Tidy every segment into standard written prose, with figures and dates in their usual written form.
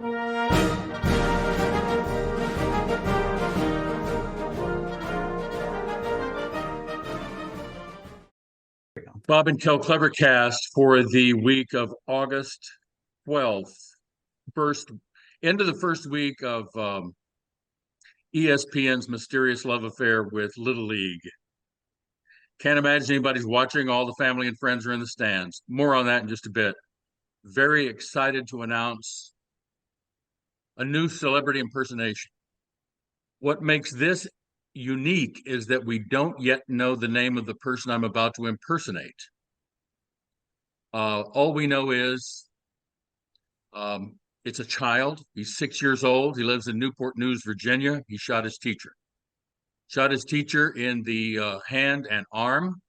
Bob and Kel CleverCast for the week of August 12th, end of the first week of ESPN's mysterious love affair with Little League. Can't imagine anybody's watching. All the family and friends are in the stands. More on that in just a bit. Very excited to announce a new celebrity impersonation. What makes this unique is that we don't yet know the name of the person I'm about to impersonate. All we know is it's a child. He's 6 years old. He lives in Newport News, Virginia. He shot his teacher. Shot his teacher in the hand and arm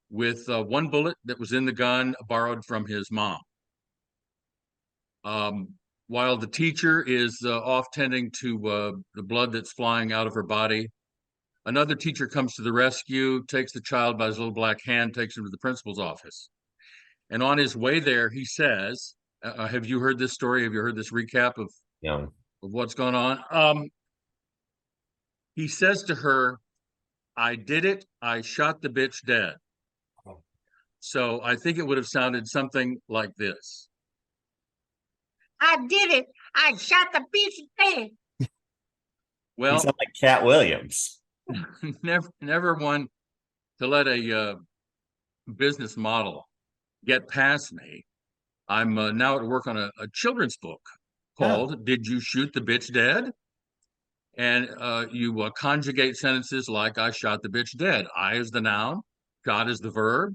with one bullet that was in the gun borrowed from his mom. While the teacher is off tending to the blood that's flying out of her body, another teacher comes to the rescue, takes the child by his little black hand, takes him to the principal's office. And on his way there, he says, have you heard this story? Have you heard this recap of what's going on? He says to her, "I did it. I shot the bitch dead." So I think it would have sounded something like this. "I did it. I shot the bitch dead." Well, you sound like Cat Williams. never one to let a business model get past me. I'm now at work on a children's book called "Did You Shoot the Bitch Dead?" And you conjugate sentences like "I shot the bitch dead." I is the noun, shot is the verb,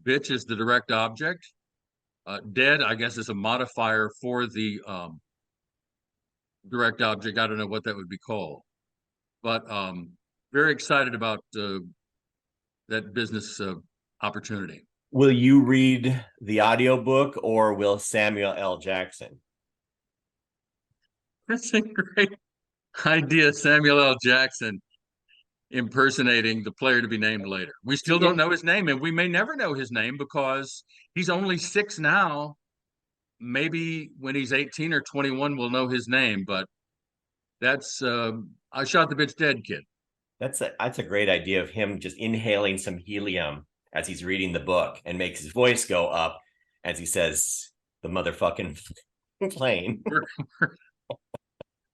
bitch is the direct object. Dead, I guess, is a modifier for the direct object. I don't know what that would be called. But very excited about that business opportunity. Will you read the audiobook or will Samuel L. Jackson? That's a great idea, Samuel L. Jackson impersonating the player to be named later. We still don't know his name, and we may never know his name because he's only 6 now. Maybe when he's 18 or 21, we'll know his name, but that's I shot the bitch dead kid. That's a great idea of him just inhaling some helium as he's reading the book and makes his voice go up as he says the motherfucking plane.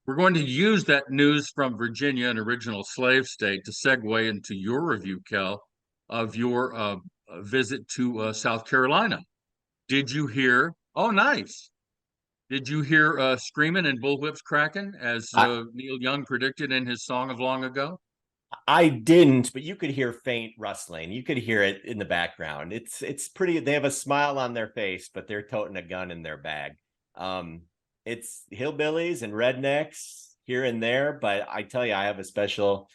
We're going to use that news from Virginia, an original slave state, to segue into your review, Kel, of your visit to South Carolina. Did you hear? Oh, nice. Did you hear screaming and bullwhips cracking as Neil Young predicted in his song of long ago? I didn't, but you could hear faint rustling. You could hear it in the background. It's pretty. They have a smile on their face, but they're toting a gun in their bag. It's hillbillies and rednecks here and there, but I tell you, I have a special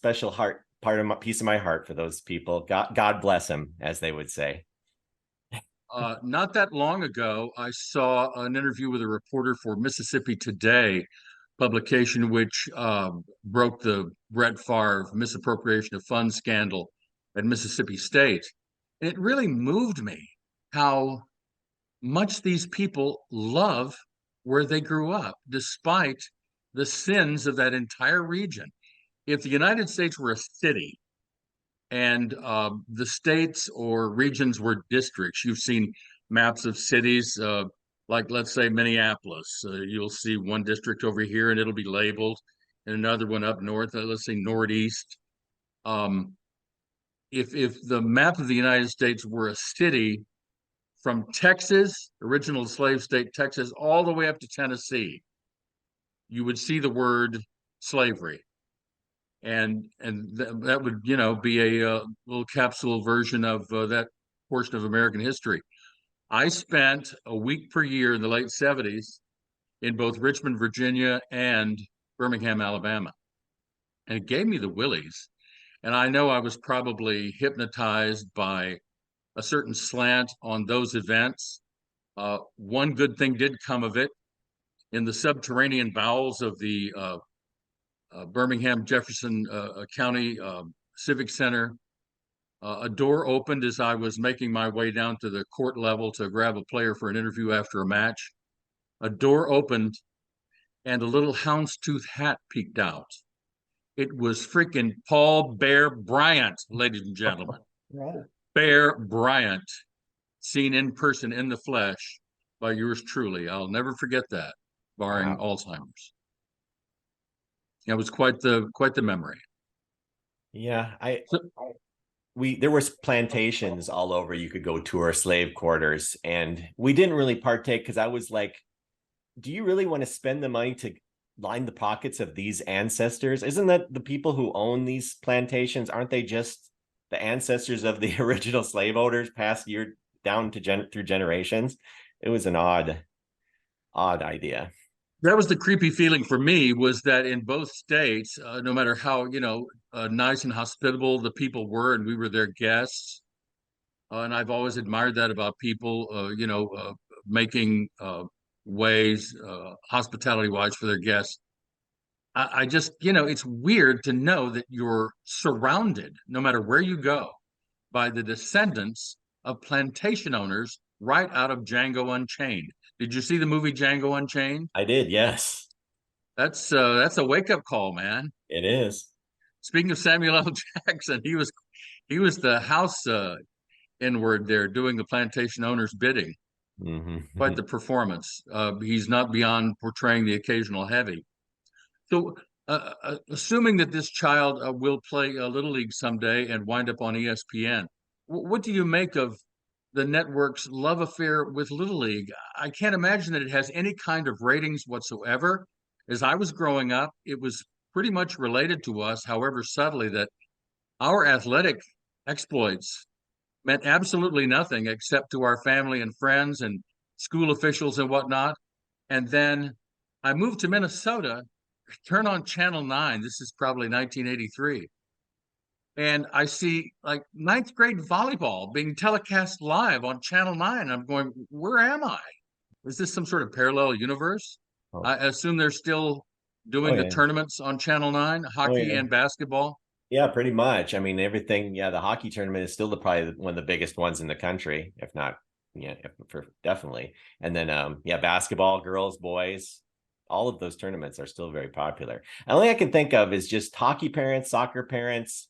piece of my heart for those people. God bless them, as they would say. Not that long ago, I saw an interview with a reporter for Mississippi Today publication, which broke the Brett Favre misappropriation of funds scandal at Mississippi State. And it really moved me how much these people love where they grew up, despite the sins of that entire region. If the United States were a city and the states or regions were districts, you've seen maps of cities like, let's say, Minneapolis. You'll see one district over here and it'll be labeled, and another one up north, let's say Northeast. If the map of the United States were a city, from Texas, original slave state Texas, all the way up to Tennessee, you would see the word slavery. And that would, be a little capsule version of that portion of American history. I spent a week per year in the late 70s in both Richmond, Virginia and Birmingham, Alabama. And it gave me the willies. And I know I was probably hypnotized by a certain slant on those events. One good thing did come of it. In the subterranean bowels of the Birmingham Jefferson County Civic Center, a door opened as I was making my way down to the court level to grab a player for an interview after a match. a door opened and a little houndstooth hat peeked out. It was freaking Paul Bear Bryant, ladies and gentlemen. Right. Bear Bryant, seen in person in the flesh by yours truly. I'll never forget that, barring Alzheimer's. It was quite the memory. Yeah, So, there was plantations all over. You could go tour slave quarters, and we didn't really partake because I was like, do you really want to spend the money to line the pockets of these ancestors? Isn't that the people who own these plantations? Aren't they just the ancestors of the original slave owners passed year down to through generations? It was an odd idea. that was the creepy feeling for me, was that in both states, no matter how, nice and hospitable the people were, and we were their guests, and I've always admired that about people, making ways, hospitality wise, for their guests. I just, it's weird to know that you're surrounded, no matter where you go, by the descendants of plantation owners right out of Django Unchained. Did you see the movie Django Unchained? I did, yes. That's a wake-up call, man. It is. Speaking of Samuel L. Jackson, he was the house inward there doing the plantation owner's bidding. Quite the performance. He's not beyond portraying the occasional heavy. So, assuming that this child will play Little League someday and wind up on ESPN, what do you make of the network's love affair with Little League? I can't imagine that it has any kind of ratings whatsoever. As I was growing up, it was pretty much related to us, however subtly, that our athletic exploits meant absolutely nothing except to our family and friends and school officials and whatnot. And then I moved to Minnesota, turn on Channel 9. This is probably 1983. And I see like ninth grade volleyball being telecast live on Channel 9. I'm going, where am I? Is this some sort of parallel universe? Oh. I assume they're still doing the tournaments on Channel 9, hockey and basketball. Yeah, pretty much. I mean, everything. Yeah, the hockey tournament is still probably one of the biggest ones in the country, if not, definitely. And then, basketball, girls, boys, all of those tournaments are still very popular. The only I can think of is just hockey parents, soccer parents,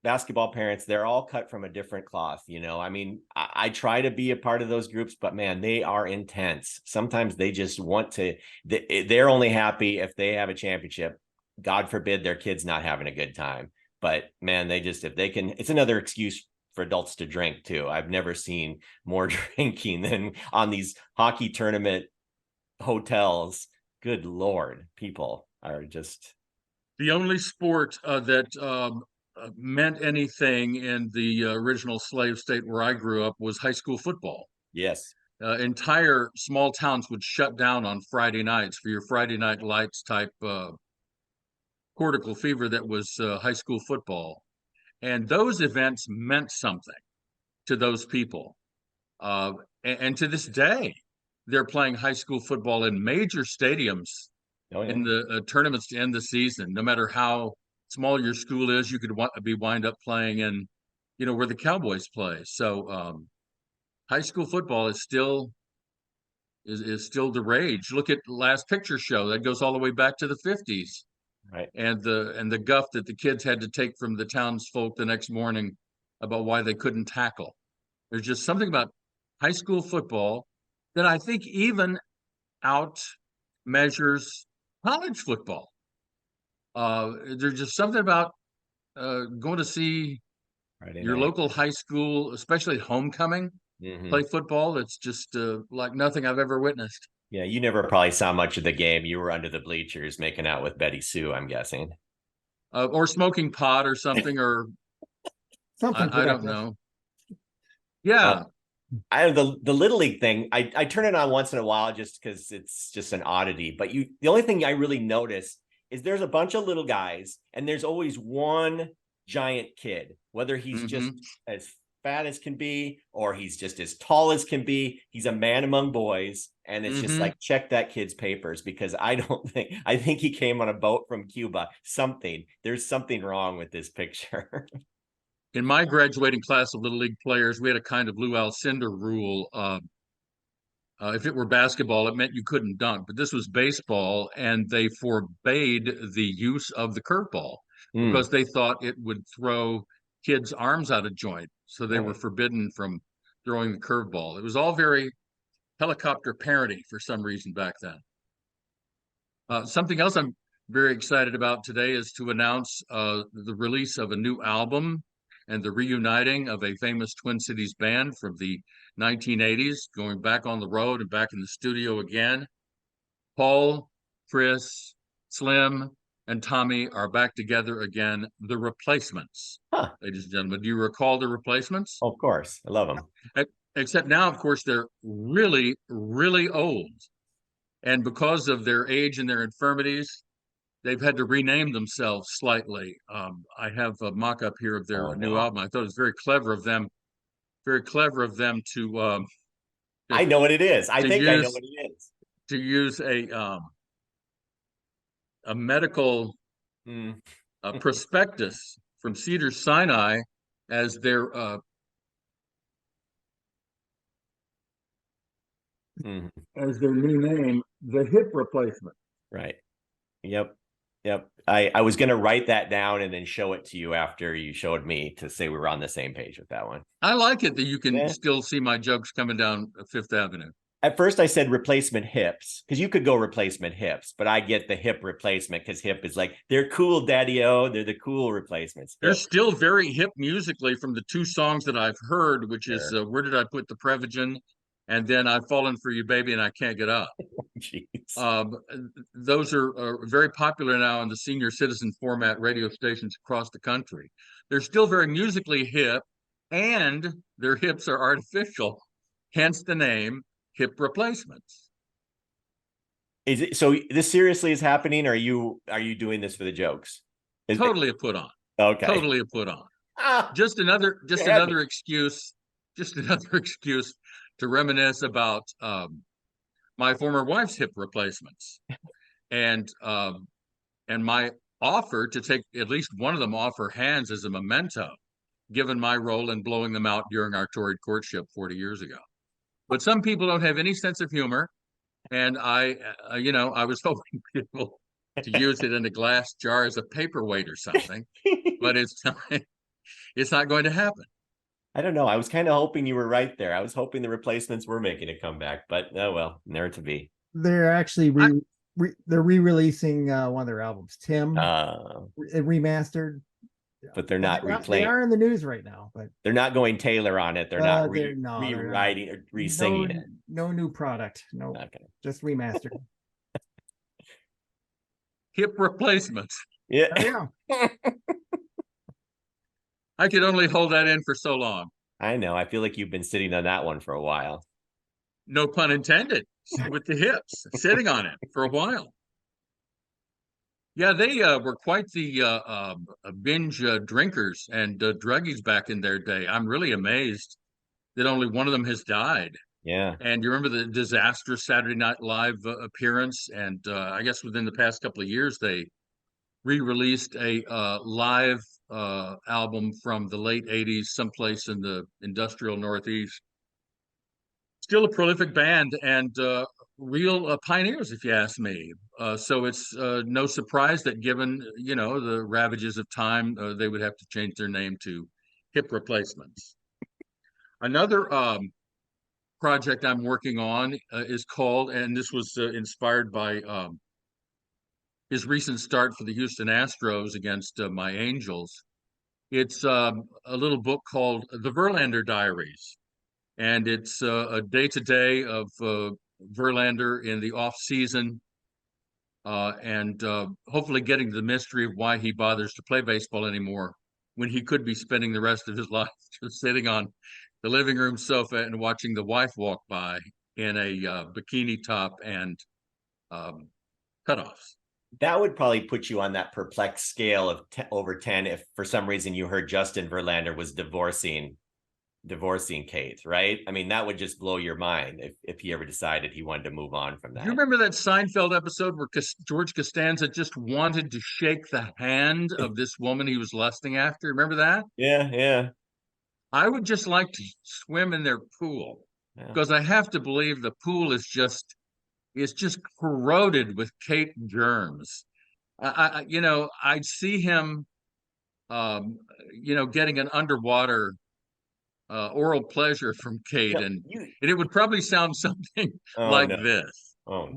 basketball parents. They're all cut from a different cloth. I mean, I try to be a part of those groups, but man, they are intense. Sometimes they just want to. They're only happy if they have a championship. God forbid their kids not having a good time. But man, if they can, it's another excuse for adults to drink too. I've never seen more drinking than on these hockey tournament hotels. Good Lord, people are just. The only sport that meant anything in the original slave state where I grew up was high school football. Yes. Entire small towns would shut down on Friday nights for your Friday night lights type cortical fever that was high school football. And those events meant something to those people. And to this day, they're playing high school football in major stadiums in the tournaments to end the season. No matter how small your school is, you could be wind up playing in, where the Cowboys play. So high school football is still the rage. Look at Last Picture Show. That goes all the way back to the 50s. Right. And the guff that the kids had to take from the townsfolk the next morning about why they couldn't tackle. There's just something about high school football that I think even out measures college football. There's just something about going to see your local high school, especially homecoming, play football. That's just like nothing I've ever witnessed. Yeah, you never probably saw much of the game. You were under the bleachers making out with Betty Sue, I'm guessing. Or smoking pot or something, or Something I don't know. Yeah. I have the Little League thing. I turn it on once in a while just because it's just an oddity. But the only thing I really notice is there's a bunch of little guys, and there's always one giant kid, whether he's just as fat as can be, or he's just as tall as can be. He's a man among boys. And it's just like, check that kid's papers, because I think he came on a boat from Cuba. There's something wrong with this picture. In my graduating class of Little League players, we had a kind of Lou Alcindor rule. If it were basketball, it meant you couldn't dunk, but this was baseball, and they forbade the use of the curveball because they thought it would throw kids' arms out of joint. So they were forbidden from throwing the curveball. It was all very helicopter parenting for some reason back then. Something else I'm very excited about today is to announce the release of a new album and the reuniting of a famous Twin Cities band from the 1980s, going back on the road and back in the studio again. Paul, Chris, Slim, and Tommy are back together again. The Replacements, ladies and gentlemen. Do you recall the Replacements? Of course, I love them. Except now, of course, they're really, really old. And because of their age and their infirmities, they've had to rename themselves slightly. I have a mock-up here of their new album. I thought it was very clever of them to I know what it is. I think I know what it is. To use a medical prospectus from Cedars-Sinai as their new name, the hip replacement. Right. Yep. I was going to write that down and then show it to you after you showed me to say we were on the same page with that one. I like it that you can still see my jokes coming down Fifth Avenue. At first I said replacement hips, because you could go replacement hips, but I get the hip replacement because hip is like, they're cool, daddy-o. They're the cool replacements. They're still very hip musically from the two songs that I've heard, which is Where Did I Put the Prevagen? And then I've Fallen for You, Baby, and I Can't Get Up. Those are very popular now on the senior citizen format radio stations across the country. They're still very musically hip, and their hips are artificial, hence the name Hip Replacements. Is it so? This seriously is happening? Or are you doing this for the jokes? Totally a put on. Okay, totally a put on. Just another excuse. Just another excuse to reminisce about my former wife's hip replacements, and my offer to take at least one of them off her hands as a memento, given my role in blowing them out during our torrid courtship 40 years ago. But some people don't have any sense of humor, and I was hoping people to use it in a glass jar as a paperweight or something, but it's not going to happen. I don't know. I was kind of hoping you were right there. I was hoping the Replacements were making a comeback, but oh well, never to be. They're actually they're re-releasing one of their albums, Tim, remastered. But they're not replaying. They are in the news right now, but they're not going Taylor on it. They're not rewriting or re-singing it. No new product. No, okay. Just remastered. Hip Replacements. Yeah. I could only hold that in for so long. I know. I feel like you've been sitting on that one for a while. No pun intended. With the hips, sitting on it for a while. Yeah, they were quite the binge drinkers and druggies back in their day. I'm really amazed that only one of them has died. Yeah. And you remember the disastrous Saturday Night Live appearance? And I guess within the past couple of years, they re-released a live album from the late 80s, someplace in the industrial Northeast. Still a prolific band and real pioneers, if you ask me. So it's no surprise that given, the ravages of time, they would have to change their name to Hip Replacements. Another project I'm working on is called, and this was inspired by his recent start for the Houston Astros against my Angels. It's a little book called The Verlander Diaries. And it's a day-to-day of Verlander in the off-season and hopefully getting to the mystery of why he bothers to play baseball anymore when he could be spending the rest of his life just sitting on the living room sofa and watching the wife walk by in a bikini top and cutoffs. That would probably put you on that perplexed scale of over 10 if for some reason you heard Justin Verlander was divorcing Kate, right? I mean, that would just blow your mind if he ever decided he wanted to move on from that. You remember that Seinfeld episode where George Costanza just wanted to shake the hand of this woman he was lusting after? Remember that? Yeah. I would just like to swim in their pool. Yeah. because I have to believe the pool is just corroded with Kate germs. I'd see him, um, getting an underwater oral pleasure from Kate, No, and it would probably sound something oh like no. this. Oh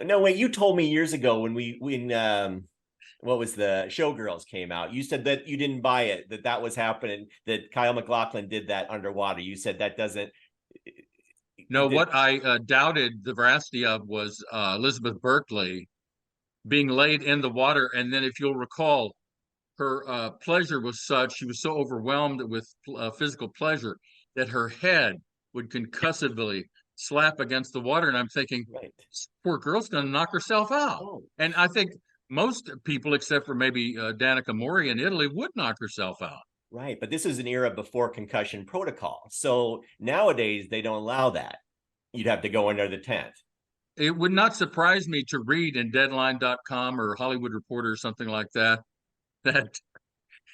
no, wait, you told me years ago when what was the Showgirls came out, you said that you didn't buy it, that was happening, that Kyle MacLachlan did that underwater. You said that doesn't No, what I doubted the veracity of was Elizabeth Berkley being laid in the water, and then if you'll recall, her pleasure was such, she was so overwhelmed with physical pleasure that her head would concussively slap against the water. And I'm thinking, right. this poor girl's going to knock herself out. Oh. And I think most people, except for maybe Danica Mori in Italy, would knock herself out. Right, but this is an era before concussion protocol. So nowadays they don't allow that. You'd have to go under the tent. It would not surprise me to read in Deadline.com or Hollywood Reporter or something like that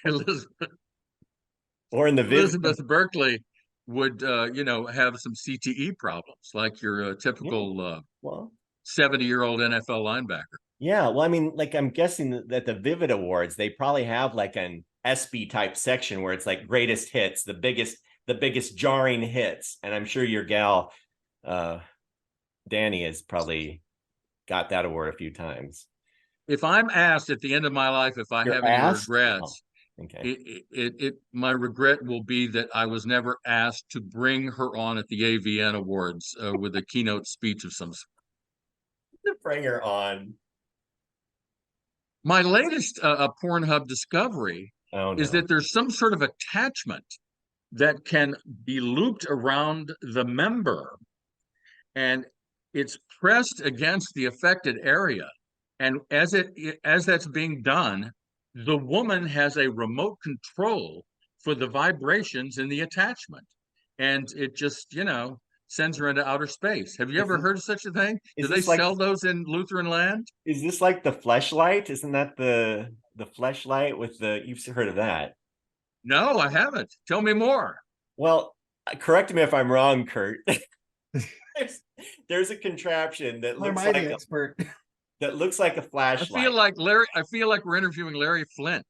Elizabeth, Or in the Elizabeth Berkley would, have some CTE problems, like your typical well, 70-year-old NFL linebacker. yeah. Well, I mean, like I'm guessing that the Vivid Awards, they probably have like an ESPY type section where it's like greatest hits, the biggest jarring hits. And I'm sure your gal, Danny, has probably got that award a few times. If I'm asked at the end of my life if I You're have any asked? regrets, Oh, okay. my regret will be that I was never asked to bring her on at the AVN Awards with a keynote speech of some sort. To bring her on. My latest Pornhub discovery is that there's some sort of attachment that can be looped around the member, and it's pressed against the affected area. And as that's being done, the woman has a remote control for the vibrations in the attachment, and it just sends her into outer space. Have you ever heard of such a thing? Do they sell those in Lutheran land? Is this like the fleshlight? Isn't that the fleshlight with the? You've heard of that? No, I haven't. Tell me more. Well, correct me if I'm wrong, Kurt. there's a contraption that looks like expert. That looks like a flashlight. I feel like we're interviewing Larry Flint.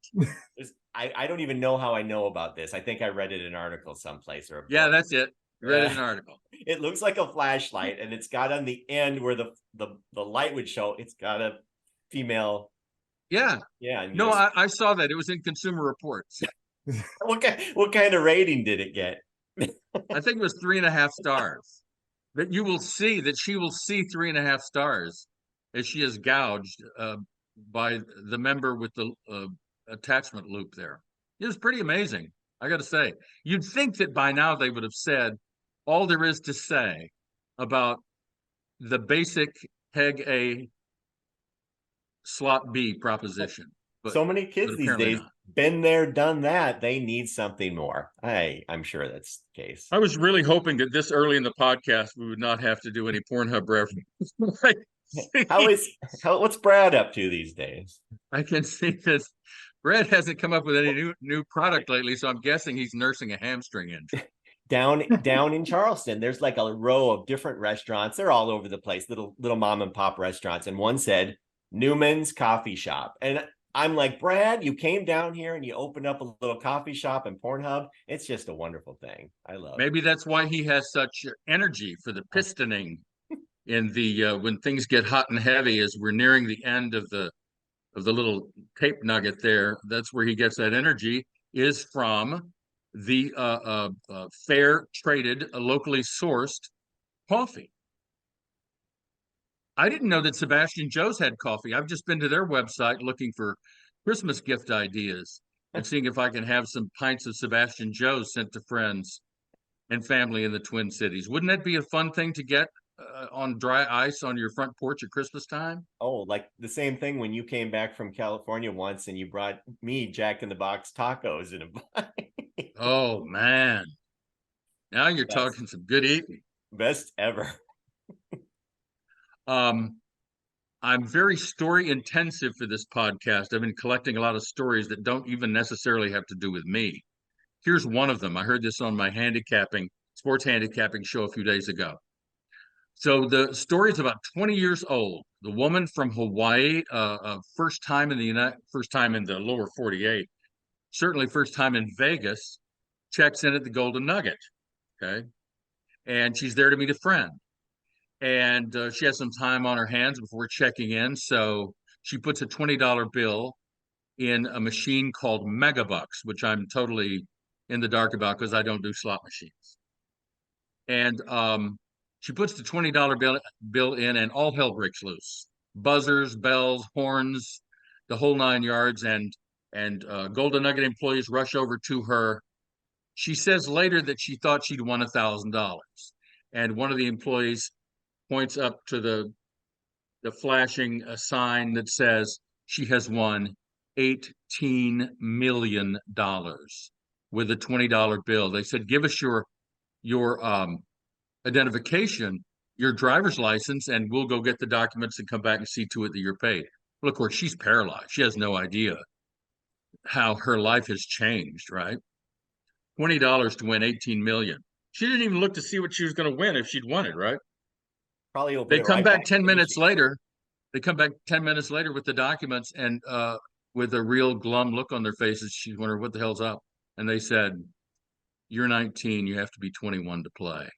I don't even know how I know about this. I think I read it in an article someplace or a book. Yeah, that's it. You read it in an article. It looks like a flashlight, and it's got on the end where the light would show. It's got a female. Yeah. Yeah. No, I saw that. It was in Consumer Reports. What kind of rating did it get? I think it was 3.5 stars. But you will see that she will see 3.5 stars as she is gouged by the member with the attachment loop there. It was pretty amazing, I got to say. You'd think that by now they would have said all there is to say about the basic Peg A, Slot B proposition. But, so many kids these days been there, done that. They need something more. I'm sure that's the case. I was really hoping that this early in the podcast we would not have to do any Pornhub reference. What's Brad up to these days? I can see this. Brad hasn't come up with any new product lately, so I'm guessing he's nursing a hamstring injury. Down in Charleston, there's like a row of different restaurants. They're all over the place, little mom and pop restaurants, and one said Newman's Coffee Shop. And I'm like, Brad, you came down here and you opened up a little coffee shop in Pornhub. It's just a wonderful thing. I love it. Maybe that's why he has such energy for the pistoning in the when things get hot and heavy, as we're nearing the end of the little tape nugget there. That's where he gets that energy, is from the fair traded, locally sourced coffee. I didn't know that Sebastian Joe's had coffee. I've just been to their website looking for Christmas gift ideas and seeing if I can have some pints of Sebastian Joe's sent to friends and family in the Twin Cities. Wouldn't that be a fun thing to get on dry ice on your front porch at Christmas time? Oh, like the same thing when you came back from California once and you brought me Jack in the Box tacos in a bite. Oh, man. Now you're talking some good eating. Best ever. I'm very story intensive for this podcast. I've been collecting a lot of stories that don't even necessarily have to do with me. Here's one of them. I heard this on my sports handicapping show a few days ago. So the story is about 20 years old. The woman from Hawaii, first time in the lower 48, certainly first time in Vegas, checks in at the Golden Nugget. Okay. And she's there to meet a friend. And she has some time on her hands before checking in. So she puts a $20 bill in a machine called Megabucks, which I'm totally in the dark about because I don't do slot machines. And she puts the $20 bill in, and all hell breaks loose. Buzzers, bells, horns, the whole 9 yards, and Golden Nugget employees rush over to her. She says later that she thought she'd won $1,000, and one of the employees points up to the flashing sign that says she has won $18 million with a $20 bill. They said, "Give us your identification, your driver's license, and we'll go get the documents and come back and see to it that you're paid." Well, of course, she's paralyzed. She has no idea how her life has changed, right? $20 to win 18 million. She didn't even look to see what she was going to win if she'd won it, right? Probably will put They it come right back back 10 in the minutes machine. later. They come back 10 minutes later with the documents and with a real glum look on their faces. She wondered, what the hell's up? And they said, "You're 19. You have to be 21 to play."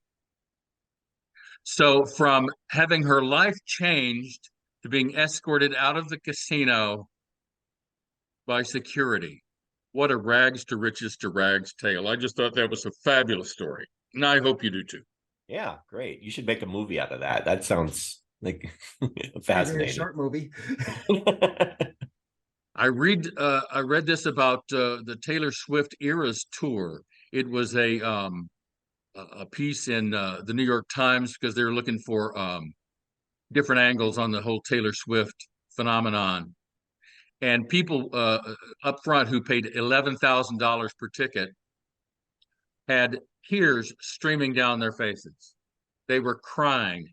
So from having her life changed to being escorted out of the casino by security. What a rags to riches to rags tale. I just thought that was a fabulous story. And I hope you do too. Yeah, great. You should make a movie out of that. That sounds like Maybe a fascinating. short movie. I read this about the Taylor Swift Eras tour. It was a piece in the New York Times because they were looking for different angles on the whole Taylor Swift phenomenon. And people up front who paid $11,000 per ticket had tears streaming down their faces. They were crying,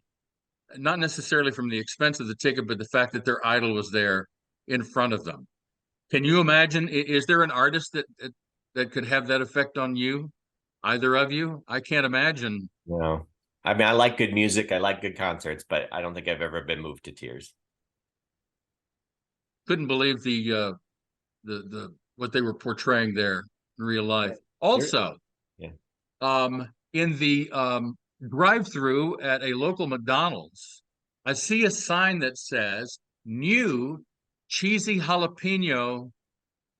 not necessarily from the expense of the ticket, but the fact that their idol was there in front of them. Can you imagine? Is there an artist that could have that effect on you? Either of you? I can't imagine. No. I mean, I like good music. I like good concerts, but I don't think I've ever been moved to tears. Couldn't believe the what they were portraying there in real life. Also, yeah. In the drive-through at a local McDonald's, I see a sign that says new cheesy jalapeno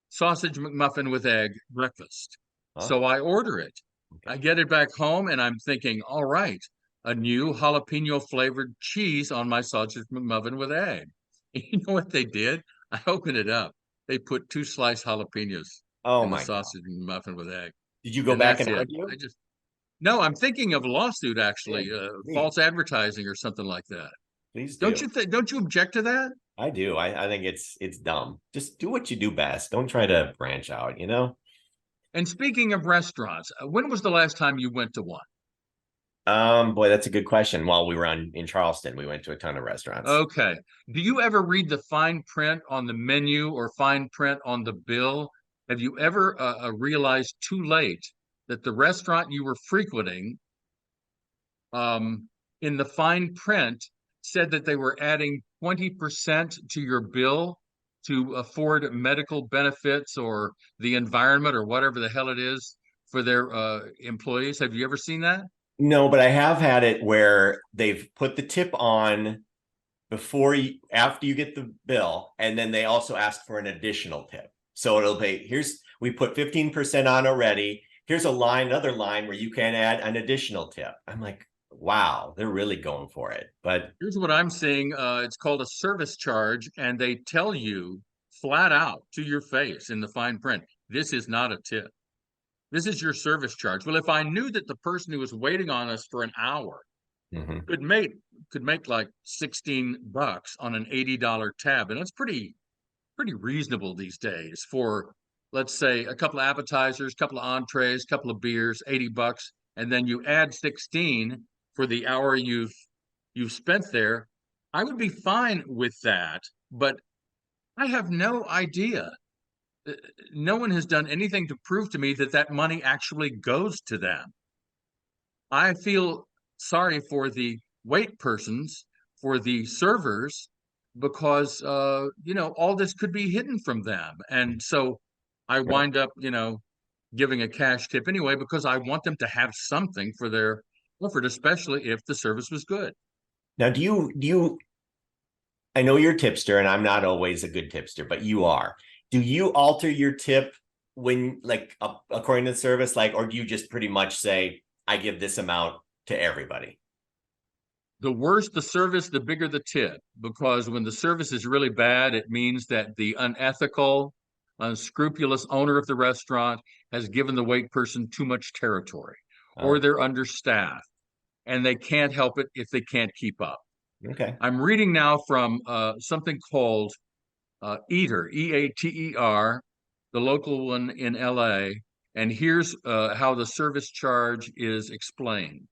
sausage McMuffin with egg breakfast. Huh? So I order it. Okay. I get it back home and I'm thinking, all right, a new jalapeno flavored cheese on my sausage McMuffin with egg. You know what they did? I opened it up. They put 2 sliced jalapenos Oh in the my God. sausage McMuffin with egg. Did you go And back that's and it. argue? No, I'm thinking of a lawsuit actually, Please. false advertising or something like that. Please do. Don't you object to that? I do. I think it's dumb. Just do what you do best. Don't try to branch out, you know? And speaking of restaurants, when was the last time you went to one? Boy, that's a good question. While we were in Charleston, we went to a ton of restaurants. Okay. Do you ever read the fine print on the menu or fine print on the bill? Have you ever realized too late that the restaurant you were frequenting, in the fine print, said that they were adding 20% to your bill to afford medical benefits or the environment or whatever the hell it is for their employees? Have you ever seen that? No, but I have had it where they've put the tip on after you get the bill, and then they also ask for an additional tip. So it'll be, we put 15% on already. Here's another line where you can add an additional tip. I'm like, wow, they're really going for it. But here's what I'm seeing. It's called a service charge, and they tell you flat out to your face in the fine print, this is not a tip. This is your service charge. Well, if I knew that the person who was waiting on us for an hour could make like $16 on an $80 tab, and that's pretty reasonable these days for, let's say, a couple of appetizers, a couple of entrees, a couple of beers, $80, and then you add 16 for the hour you've spent there. I would be fine with that, but I have no idea no one has done anything to prove to me that that money actually goes to them. I feel sorry for the wait persons, for the servers, because all this could be hidden from them. And so I wind up, giving a cash tip anyway, because I want them to have something for their effort, especially if the service was good. Now, do you I know you're a tipster, and I'm not always a good tipster, but you are. Do you alter your tip when, like, according to the service, like, or do you just pretty much say, I give this amount to everybody? The worse the service, the bigger the tip, because when the service is really bad, it means that the unethical, unscrupulous owner of the restaurant has given the wait person too much territory, or they're understaffed, and they can't help it if they can't keep up. Okay. I'm reading now from something called Eater, EATER, the local one in LA, and here's how the service charge is explained.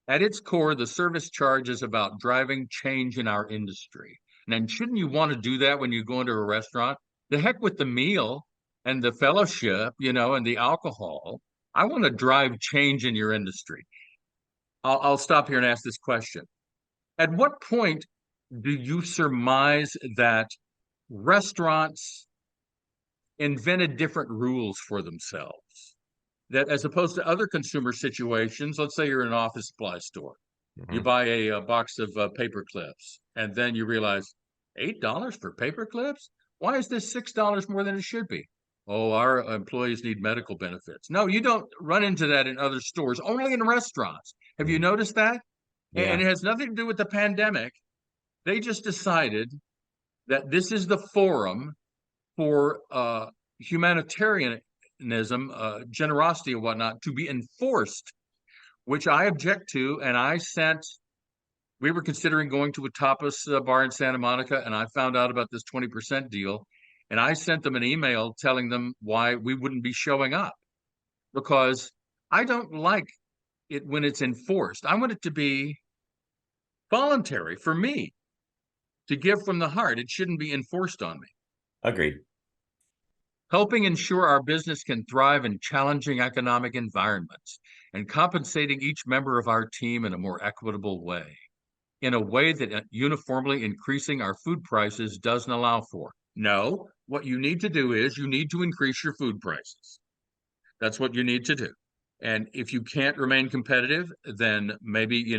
At its core, the service charge is about driving change in our industry. And shouldn't you want to do that when you go into a restaurant? The heck with the meal and the fellowship, and the alcohol. I want to drive change in your industry. I'll stop here and ask this question. At what point do you surmise that restaurants invented different rules for themselves? That as opposed to other consumer situations, let's say you're in an office supply store, you buy a box of paper clips, and then you realize $8 for paper clips? Why is this $6 more than it should be? Oh, our employees need medical benefits. No, you don't run into that in other stores, only in restaurants. Have you noticed that? Yeah. And it has nothing to do with the pandemic. They just decided that this is the forum for humanitarianism, generosity and whatnot to be enforced, which I object to. And we were considering going to a tapas bar in Santa Monica, and I found out about this 20% deal. And I sent them an email telling them why we wouldn't be showing up, because I don't like it when it's enforced. I want it to be voluntary for me to give from the heart. It shouldn't be enforced on me. Agreed. Helping ensure our business can thrive in challenging economic environments, and compensating each member of our team in a more equitable way, in a way that uniformly increasing our food prices doesn't allow for. No, what you need to do is you need to increase your food prices. That's what you need to do. And if you can't remain competitive, then maybe,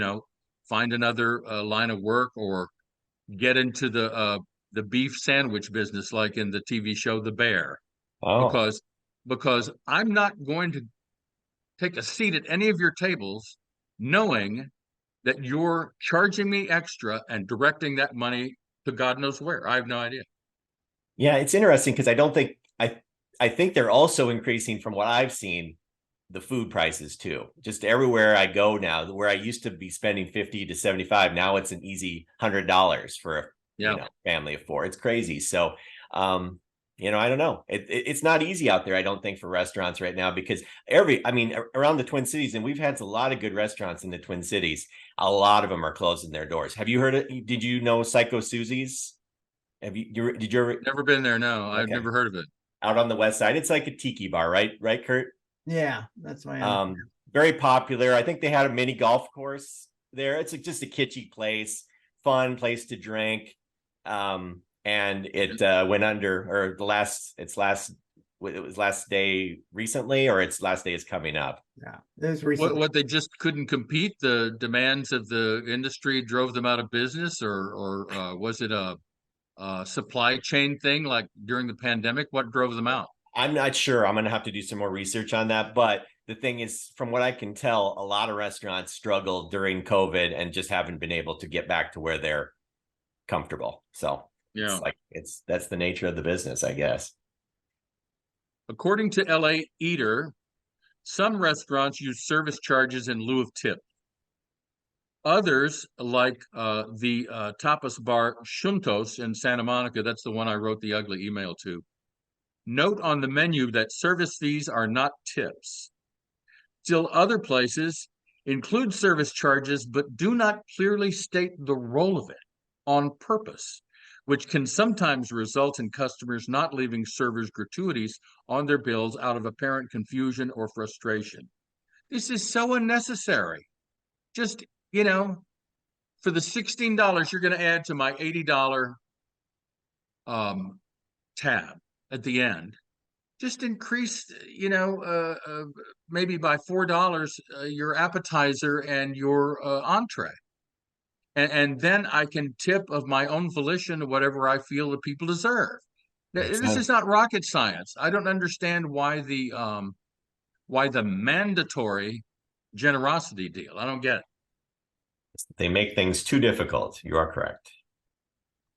find another line of work, or get into the beef sandwich business, like in the TV show The Bear. Oh, Because I'm not going to take a seat at any of your tables knowing that you're charging me extra and directing that money to God knows where. I have no idea. yeah. It's interesting because I think they're also increasing, from what I've seen, the food prices too. Just everywhere I go now, where I used to be spending 50 to 75, now it's an easy $100 for a family of four. It's crazy. So I don't know. It's not easy out there, I don't think, for restaurants right now, because around the Twin Cities, and we've had a lot of good restaurants in the Twin Cities, a lot of them are closing their doors. Have you heard it? Did you know Psycho Susie's? Did you ever? Never been there, no. Okay. I've never heard of it. Out on the west side. It's like a tiki bar, right? Right, Kurt? Yeah, that's my very popular. I think they had a mini golf course there. It's just a kitschy place, fun place to drink. And it went under, or it was last day recently, or its last day is coming up. Yeah, it was recently. What they just couldn't compete? The demands of the industry drove them out of business, or was it a supply chain thing, like during the pandemic? What drove them out? I'm not sure. I'm going to have to do some more research on that. But the thing is, from what I can tell, a lot of restaurants struggled during COVID and just haven't been able to get back to where they're comfortable. So yeah, that's the nature of the business, I guess. According to LA Eater, some restaurants use service charges in lieu of tip. Others, like the tapas bar Shuntos in Santa Monica, that's the one I wrote the ugly email to, note on the menu that service fees are not tips. Still, other places include service charges, but do not clearly state the role of it on purpose. which can sometimes result in customers not leaving servers gratuities on their bills out of apparent confusion or frustration. This is so unnecessary. Just, for the $16 you're going to add to my $80 tab at the end, just increase, maybe by $4 your appetizer and your entree. And then I can tip of my own volition whatever I feel the people deserve. This is not rocket science. I don't understand why the mandatory generosity deal. I don't get it. They make things too difficult. You are correct.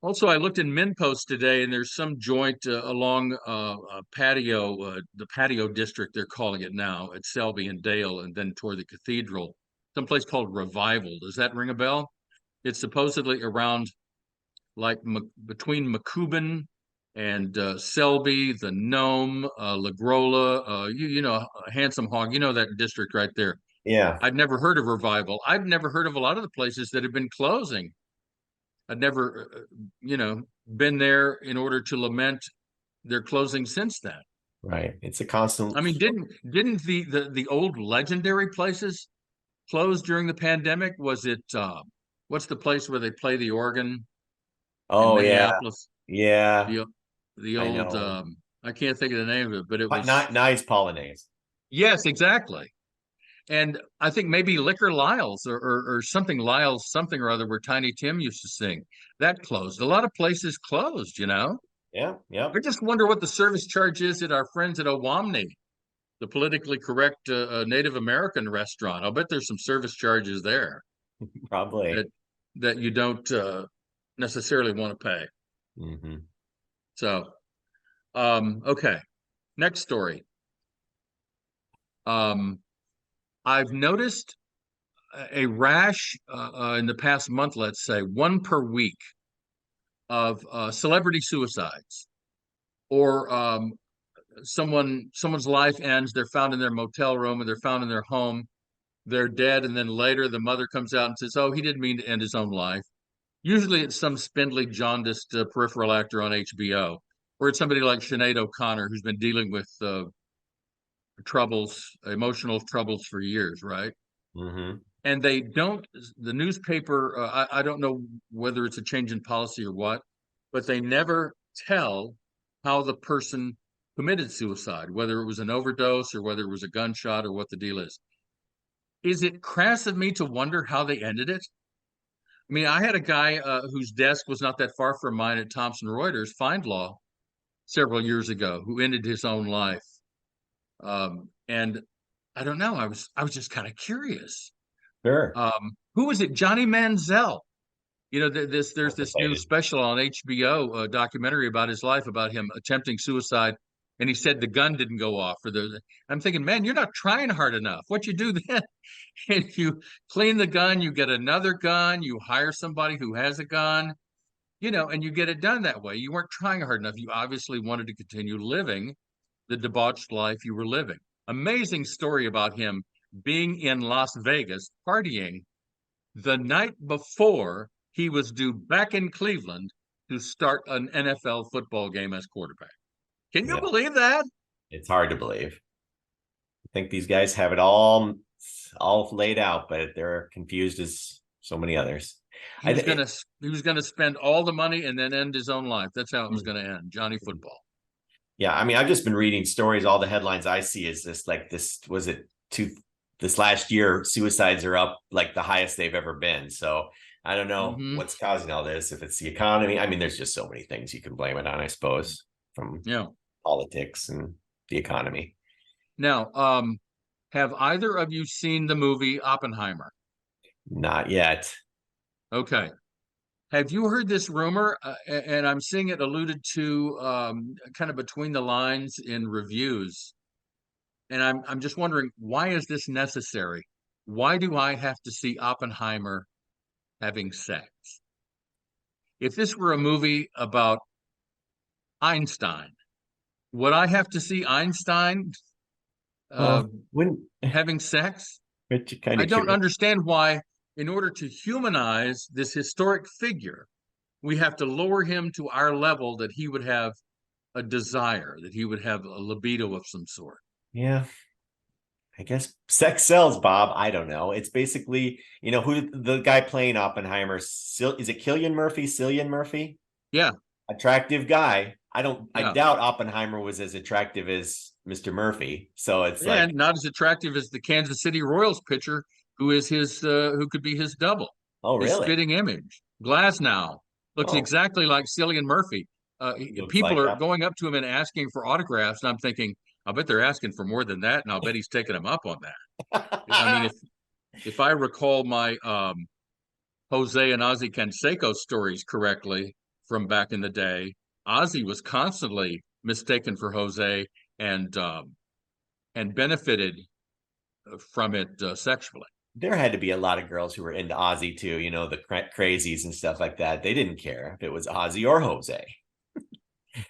Also, I looked in MinPost today, and there's some joint along a patio, the patio district they're calling it now, at Selby and Dale, and then toward the cathedral, someplace called Revival. Does that ring a bell? It's supposedly around like between McCubbin and Selby, the Nome, Lagrola, Handsome Hog, that district right there. Yeah. I'd never heard of Revival. I've never heard of a lot of the places that have been closing. I'd never, been there in order to lament their closing since then. Right. It's a constant. I mean, didn't the old legendary places close during the pandemic? Was it what's the place where they play the organ? Oh, in Minneapolis? Yeah. The old I can't think of the name of it, but it was not nice Polonaise. Yes, exactly. And I think maybe Liquor Lyle's or something Lyle's something or other where Tiny Tim used to sing. That closed. A lot of places closed, Yeah. I just wonder what the service charge is at our friends at Owamni, the politically correct Native American restaurant. I'll bet there's some service charges there. Probably. That you don't necessarily want to pay. Mm-hmm. So, okay. Next story. I've noticed a rash in the past month, let's say, one per week of celebrity suicides, or someone's life ends. They're found in their motel room, or they're found in their home. They're dead, and then later the mother comes out and says, "Oh, he didn't mean to end his own life." Usually, it's some spindly, jaundiced peripheral actor on HBO, or it's somebody like Sinead O'Connor who's been dealing with emotional troubles for years, right? Mm-hmm. And the newspaper, I don't know whether it's a change in policy or what, but they never tell how the person committed suicide, whether it was an overdose or whether it was a gunshot or what the deal is. Is it crass of me to wonder how they ended it? I mean, I had a guy whose desk was not that far from mine at Thomson Reuters, FindLaw, several years ago, who ended his own life. And I don't know. I was just kind of curious. Sure. Who was it? Johnny Manziel. There's this new special on HBO, documentary about his life, about him attempting suicide, and he said the gun didn't go off. I'm thinking, man, you're not trying hard enough. What you do then? And you clean the gun, you get another gun, you hire somebody who has a gun, and you get it done that way. You weren't trying hard enough. You obviously wanted to continue living the debauched life you were living. Amazing story about him being in Las Vegas partying the night before he was due back in Cleveland to start an NFL football game as quarterback. Can you believe that? It's hard to believe. I think these guys have it all laid out, but they're confused as so many others. He was gonna spend all the money and then end his own life. That's how it was gonna end. Johnny Football. Yeah, I mean, I've just been reading stories. All the headlines I see is this last year, suicides are up like the highest they've ever been. So I don't know what's causing all this. If it's the economy, I mean, there's just so many things you can blame it on, I suppose, from politics and the economy. Now, have either of you seen the movie Oppenheimer? Not yet. Okay. Have you heard this rumor? And I'm seeing it alluded to kind of between the lines in reviews. And I'm just wondering, why is this necessary? Why do I have to see Oppenheimer having sex? If this were a movie about Einstein, would I have to see Einstein having sex? I don't understand why, in order to humanize this historic figure, We have to lower him to our level that he would have a desire, that he would have a libido of some sort. Yeah. I guess sex sells, Bob. I don't know. It's basically, who the guy playing Oppenheimer, is it Cillian Murphy? Yeah. Attractive guy. I Yeah. doubt Oppenheimer was as attractive as Mr. Murphy. So it's and not as attractive as the Kansas City Royals pitcher, who is who could be his double. Oh, His really? spitting image. Glasnow looks Oh, exactly like Cillian Murphy. looks People like are going up to him and asking for autographs, and I'm thinking, I bet they're asking for more than that, and I'll bet he's taking them up on that. I mean, if I recall my Jose and Ozzie Canseco stories correctly from back in the day, Ozzie was constantly mistaken for Jose and benefited from it sexually. There had to be a lot of girls who were into Ozzy too, the crazies and stuff like that. They didn't care if it was Ozzy or Jose.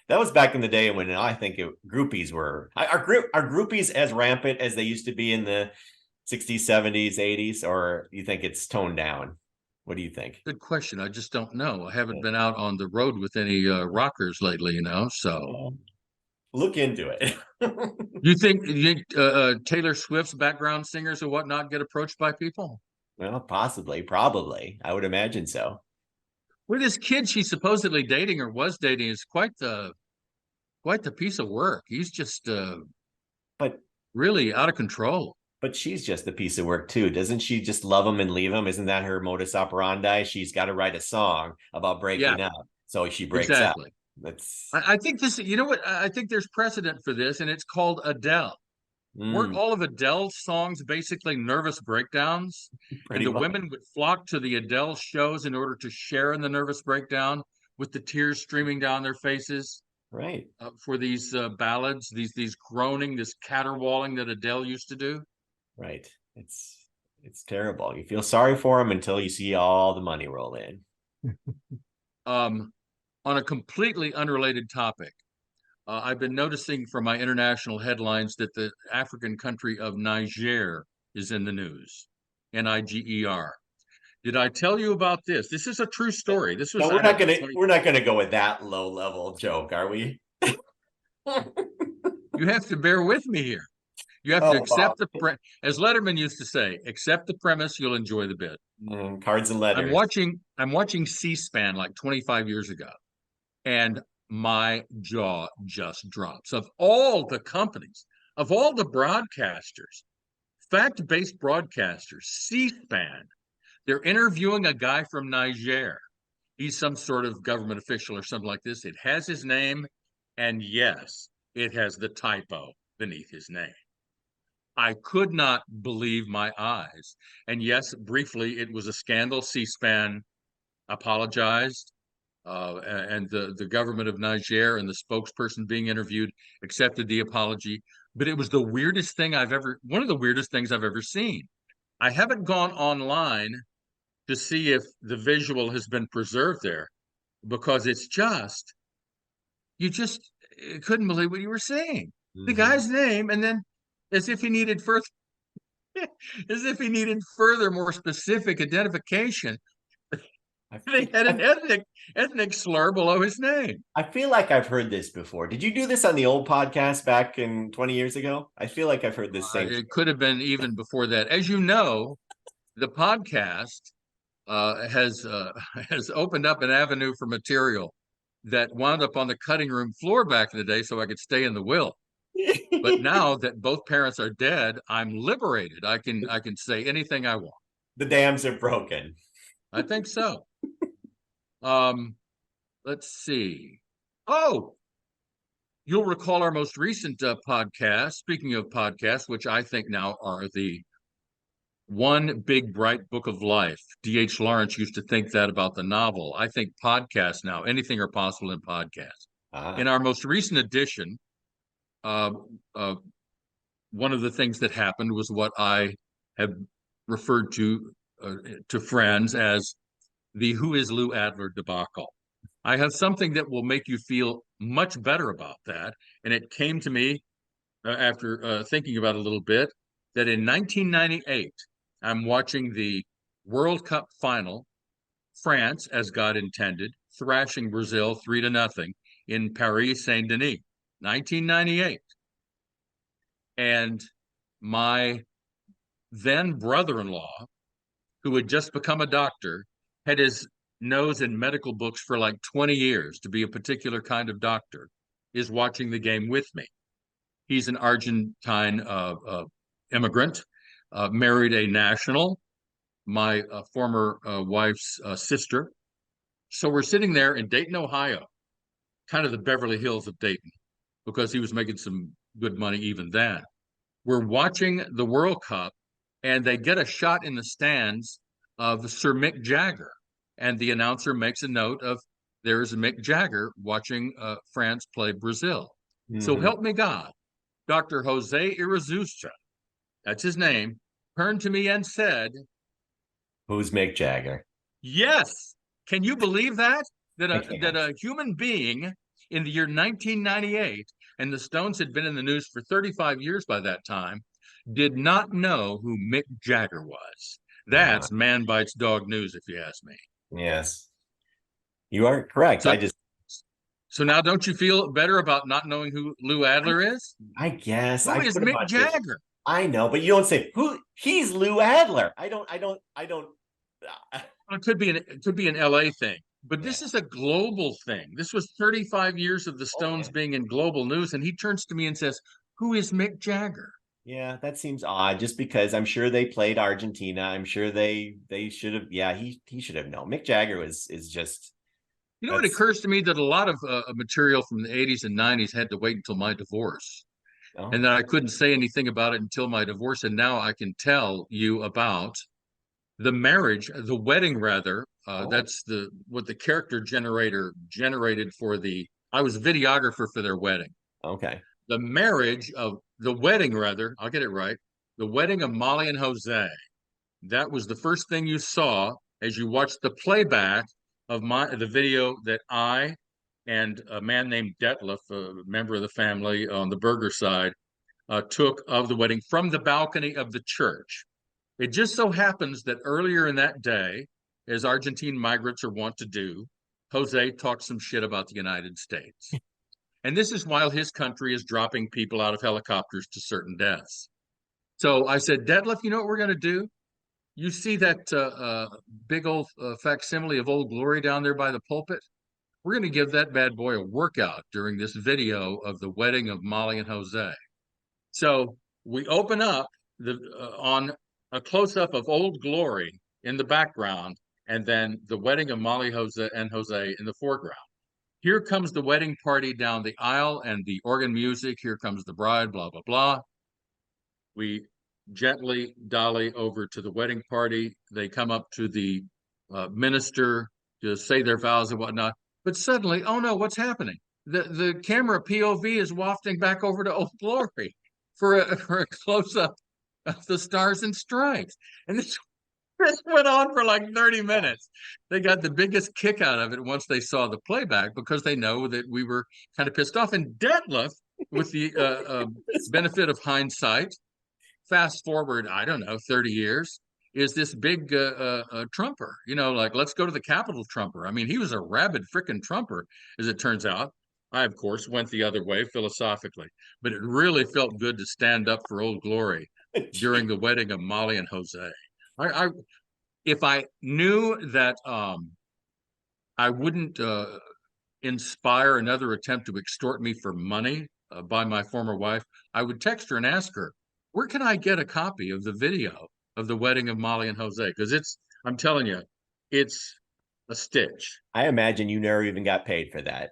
That was back in the day when I think groupies were. Are groupies as rampant as they used to be in the 60s, 70s, 80s, or you think it's toned down? What do you think? Good question. I just don't know. I haven't been out on the road with any rockers lately, so. Look into it. You think Taylor Swift's background singers or whatnot get approached by people? Well, possibly, probably. I would imagine so. Well, this kid she's supposedly dating or was dating is quite the piece of work. He's just but really out of control. But she's just a piece of work too. Doesn't she just love him and leave him? Isn't that her modus operandi? She's got to write a song about breaking up, so she breaks up. I think this. You know what? I think there's precedent for this, and it's called Adele. Weren't all of Adele's songs basically nervous breakdowns? And the women would flock to the Adele shows in order to share in the nervous breakdown with the tears streaming down their faces. Right. For these ballads, these groaning, this caterwauling that Adele used to do. Right. It's terrible. You feel sorry for them until you see all the money roll in. On a completely unrelated topic, I've been noticing from my international headlines that the African country of Niger is in the news. Niger. Did I tell you about this? This is a true story. This was. No, we're not gonna go with that low level joke, are we? You have to bear with me here. You have to accept as Letterman used to say, accept the premise, you'll enjoy the bit. Cards and letters. I'm watching C-SPAN like 25 years ago, and my jaw just drops. Of all the companies, of all the broadcasters, fact-based broadcasters, C-SPAN, they're interviewing a guy from Niger. He's some sort of government official or something like this. It has his name, and yes, it has the typo beneath his name. I could not believe my eyes. And yes, briefly, it was a scandal. C-SPAN apologized, and the government of Niger and the spokesperson being interviewed accepted the apology. But it was one of the weirdest things I've ever seen. I haven't gone online to see if the visual has been preserved there, because you just couldn't believe what you were seeing. The guy's name, and then as if he needed further, more specific identification, they had an ethnic slur below his name. I feel like I've heard this before. Did you do this on the old podcast back in 20 years ago? I feel like I've heard this same. It could have been even before that. As you know, the podcast has opened up an avenue for material that wound up on the cutting room floor back in the day, so I could stay in the will. But now that both parents are dead, I'm liberated. I can say anything I want. The dams are broken. I think so. Let's see. Oh, you'll recall our most recent podcast. Speaking of podcasts, which I think now are the one big bright book of life. D.H. Lawrence used to think that about the novel. I think podcasts now, anything are possible in podcasts. In our most recent edition, one of the things that happened was what I have referred to friends as the Who is Lou Adler debacle. I have something that will make you feel much better about that. And it came to me after thinking about it a little bit, that in 1998, I'm watching the World Cup final France, as God intended, thrashing Brazil 3-0 in Paris Saint-Denis, 1998. And my then brother-in-law, who had just become a doctor, had his nose in medical books for like 20 years to be a particular kind of doctor, is watching the game with me. He's an Argentine immigrant, married a national, my former wife's sister. So we're sitting there in Dayton, Ohio, kind of the Beverly Hills of Dayton, because he was making some good money even then. We're watching the World Cup, and they get a shot in the stands of Sir Mick Jagger. And the announcer makes a note of, there's Mick Jagger watching France play Brazil. So help me God. Dr. Jose Irazusta, that's his name, turned to me and said, Who's Mick Jagger? yes. Can you believe that? That a human being in the year 1998, and the Stones had been in the news for 35 years by that time, did not know who Mick Jagger was. That's man bites dog news, if you ask me. Yes. You are correct. So now don't you feel better about not knowing who Lou Adler is? I guess. Who is Mick Jagger? I know, but you don't say who. He's Lou Adler. I don't. It could be an LA thing, but this is a global thing. This was 35 years of the Stones being in global news, and he turns to me and says, "Who is Mick Jagger?" Yeah, that seems odd. Just because I'm sure they played Argentina. I'm sure they should have. Yeah, he should have known. Mick Jagger is just. You know, it occurs to me that a lot of material from the 80s and 90s had to wait until my divorce. And that I couldn't say anything about it until my divorce. And now I can tell you about the marriage, the wedding, rather. That's what the character generator generated for I was videographer for their wedding. Okay. The wedding, rather, I'll get it right. The wedding of Molly and Jose. That was the first thing you saw as you watched the playback of the video that I and a man named Detlef, a member of the family on the Berger side, took of the wedding from the balcony of the church. It just so happens that earlier in that day, as Argentine migrants are wont to do, Jose talked some shit about the United States. And this is while his country is dropping people out of helicopters to certain deaths. So I said, Detlef, you know what we're going to do? You see that big old facsimile of Old Glory down there by the pulpit? We're going to give that bad boy a workout during this video of the wedding of Molly and Jose. So we open up on a close-up of Old Glory in the background, and then the wedding of Molly and Jose in the foreground. Here comes the wedding party down the aisle and the organ music. Here comes the bride, blah, blah, blah. We gently dolly over to the wedding party. They come up to the minister to say their vows and whatnot. But suddenly, oh no, what's happening? The camera POV is wafting back over to Old Glory for a close-up of the Stars and Stripes. And this went on for like 30 minutes. They got the biggest kick out of it once they saw the playback, because they know that we were kind of pissed off. And Detlef, with the benefit of hindsight, fast forward, I don't know, 30 years, is this big Trumper, like, let's go to the Capitol Trumper. I mean, he was a rabid frickin' Trumper, as it turns out. I, of course, went the other way philosophically, but it really felt good to stand up for Old Glory during the wedding of Molly and Jose. If I knew that I wouldn't inspire another attempt to extort me for money by my former wife, I would text her and ask her, where can I get a copy of the video of the wedding of Molly and Jose? Because I'm telling you, it's a stitch. I imagine you never even got paid for that.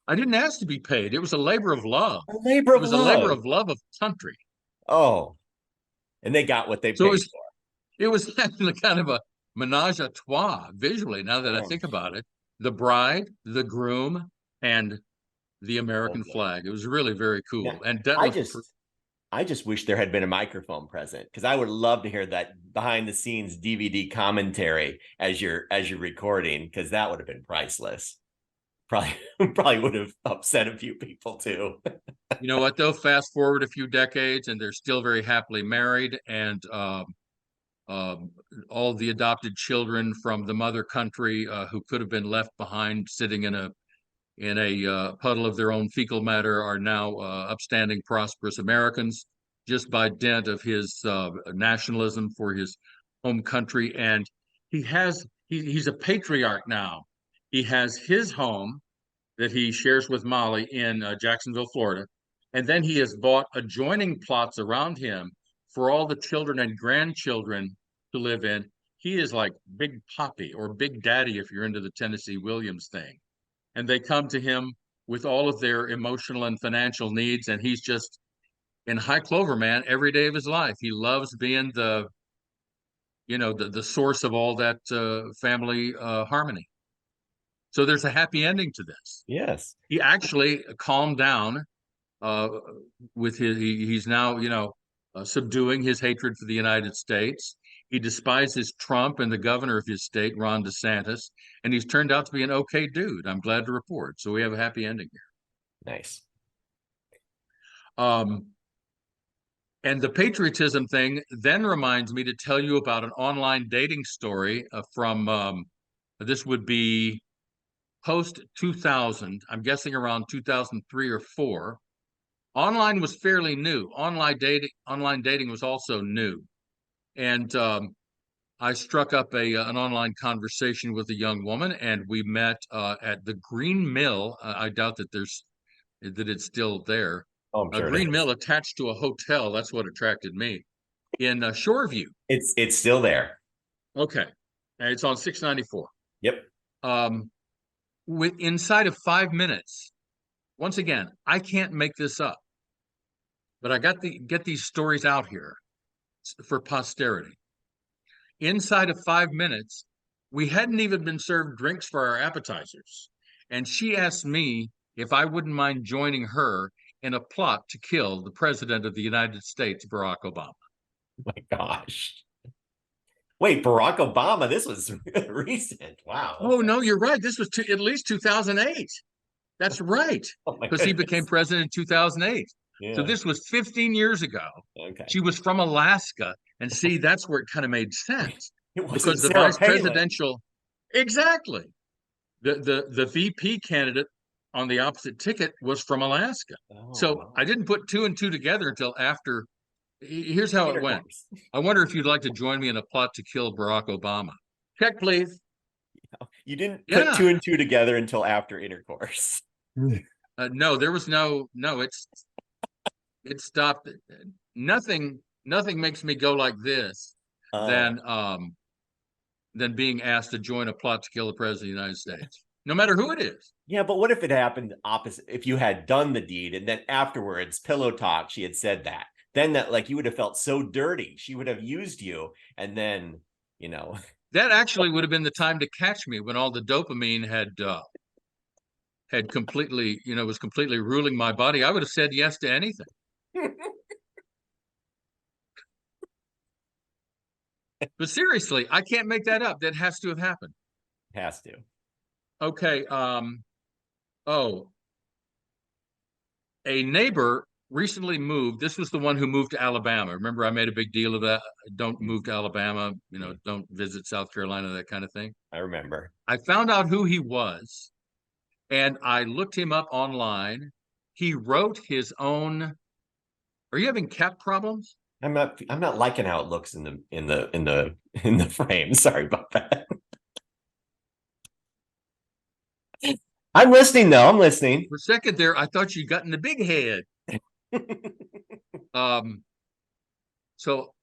I didn't ask to be paid. It was a labor of love. A labor of love. It was a labor of love of country. Oh, and they got what they paid for. It was kind of a menage a trois visually, now that I think about it. The bride, the groom, and the American flag. It was really very cool. Yeah. And I just wish there had been a microphone present, because I would love to hear that behind the scenes DVD commentary as you're recording, because that would have been priceless. Probably would have upset a few people too. You know what though? Fast forward a few decades, and they're still very happily married. And all the adopted children from the mother country who could have been left behind sitting in a puddle of their own fecal matter are now upstanding, prosperous Americans just by dint of his nationalism for his home country. And he's a patriarch now. He has his home that he shares with Molly in Jacksonville, Florida. And then he has bought adjoining plots around him for all the children and grandchildren to live in. He is like Big Papi or Big Daddy if you're into the Tennessee Williams thing. And they come to him with all of their emotional and financial needs, and he's just in high clover, man, every day of his life. He loves being the source of all that family harmony. So there's a happy ending to this. Yes. He actually calmed down with he's now, subduing his hatred for the United States. He despises Trump and the governor of his state, Ron DeSantis, and he's turned out to be an okay dude. I'm glad to report. So we have a happy ending here. Nice. And the patriotism thing then reminds me to tell you about an online dating story from this would be post 2000. I'm guessing around 2003 or 4. Online was fairly new. Online dating was also new, and I struck up an online conversation with a young woman, and we met at the Green Mill. I doubt that it's still there. Oh, I'm sure a Green Mill attached to a hotel. That's what attracted me in Shoreview. It's still there. Okay, and it's on 694. Yep. Inside of 5 minutes. Once again, I can't make this up, but I get these stories out here for posterity. Inside of 5 minutes, we hadn't even been served drinks for our appetizers, and she asked me if I wouldn't mind joining her in a plot to kill the president of the United States, Barack Obama. Oh my gosh. Wait, Barack Obama, this was recent. Wow. Oh, no, you're right. This was at least 2008. That's right. Because he became president in 2008. Yeah. So this was 15 years ago. Okay. She was from Alaska. And see, that's where it kind of made sense. Because the vice presidential, exactly. The VP candidate on the opposite ticket was from Alaska. Oh, so wow. I didn't put 2 and 2 together until after. Here's how it went. I wonder if you'd like to join me in a plot to kill Barack Obama. Check, please. You didn't put 2 and 2 together until after intercourse. No, there was no. It stopped. Nothing makes me go like this than being asked to join a plot to kill the president of the United States, no matter who it is. Yeah, but what if it happened opposite? If you had done the deed and then afterwards, pillow talk, she had said that. Then you would have felt so dirty. She would have used you, and then that actually would have been the time to catch me when all the dopamine had completely, was completely ruling my body. I would have said yes to anything. But seriously, I can't make that up. That has to have happened. Has to. Okay. A neighbor recently moved. This was the one who moved to Alabama. Remember, I made a big deal of that. Don't move to Alabama. Don't visit South Carolina, that kind of thing. I remember. I found out who he was, and I looked him up online. He wrote his own. Are you having cat problems? I'm not liking how it looks in the frame. Sorry about that. I'm listening though. I'm listening. For a second there, I thought you got in the big head. So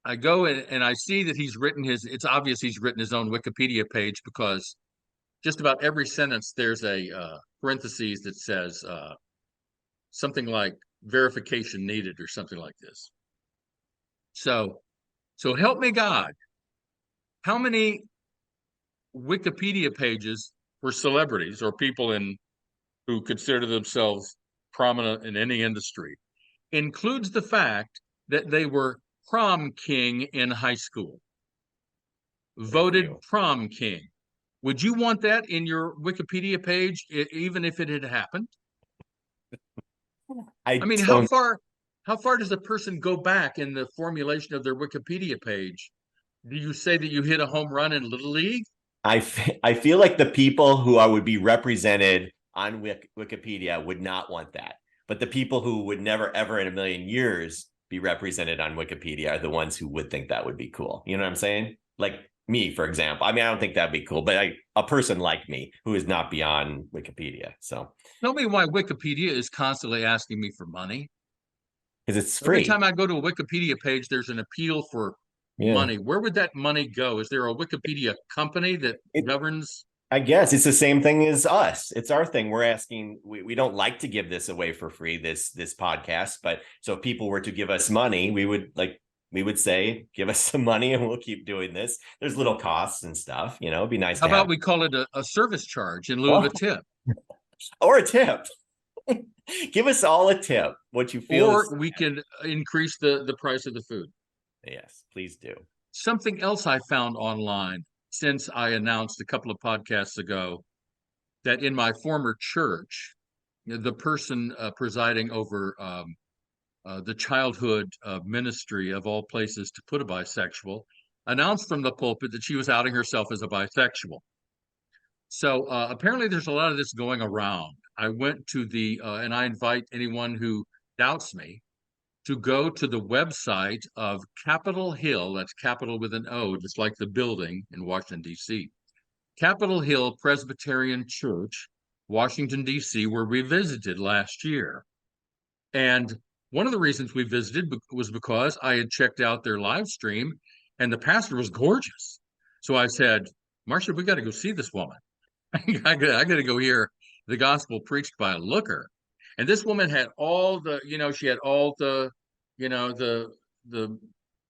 I go and I see that it's obvious he's written his own Wikipedia page, because just about every sentence there's a parentheses that says something like verification needed or something like this. So help me God. How many Wikipedia pages for celebrities or people who consider themselves prominent in any industry includes the fact that they were prom king in high school? Voted prom king. Would you want that in your Wikipedia page, even if it had happened? I mean, how far does a person go back in the formulation of their Wikipedia page Do you say that you hit a home run in Little League? I feel like the people who would be represented on Wikipedia would not want that. But the people who would never, ever in a million years be represented on Wikipedia are the ones who would think that would be cool. You know what I'm saying? Like me, for example. I mean, I don't think that'd be cool, but a person like me who is not beyond Wikipedia. So Tell me why Wikipedia is constantly asking me for money. because it's Every free. time I go to a Wikipedia page, there's an appeal for money. Where would that money go? Is there a Wikipedia company that governs? I guess it's the same thing as us. It's our thing. We're asking, we don't like to give this away for free, this podcast, but so if people were to give us money, we would say, give us some money and we'll keep doing this. There's little costs and stuff, it'd be nice How to about have. we call it a service charge in lieu of a tip? Or a tip. Give us all a tip, what you feel. Or we can increase the price of the food. Yes, please do. Something else I found online since I announced a couple of podcasts ago that in my former church, the person presiding over the childhood ministry of all places to put a bisexual announced from the pulpit that she was outing herself as a bisexual. So apparently there's a lot of this going around. I went to and I invite anyone who doubts me to go to the website of Capitol Hill. That's Capitol with an O, just like the building in Washington, D.C. Capitol Hill Presbyterian Church, Washington, D.C., where we visited last year. And one of the reasons we visited was because I had checked out their live stream and the pastor was gorgeous. So I said, Marcia, we got to go see this woman. I got to go hear the gospel preached by a looker. And this woman had all the, she had all the, the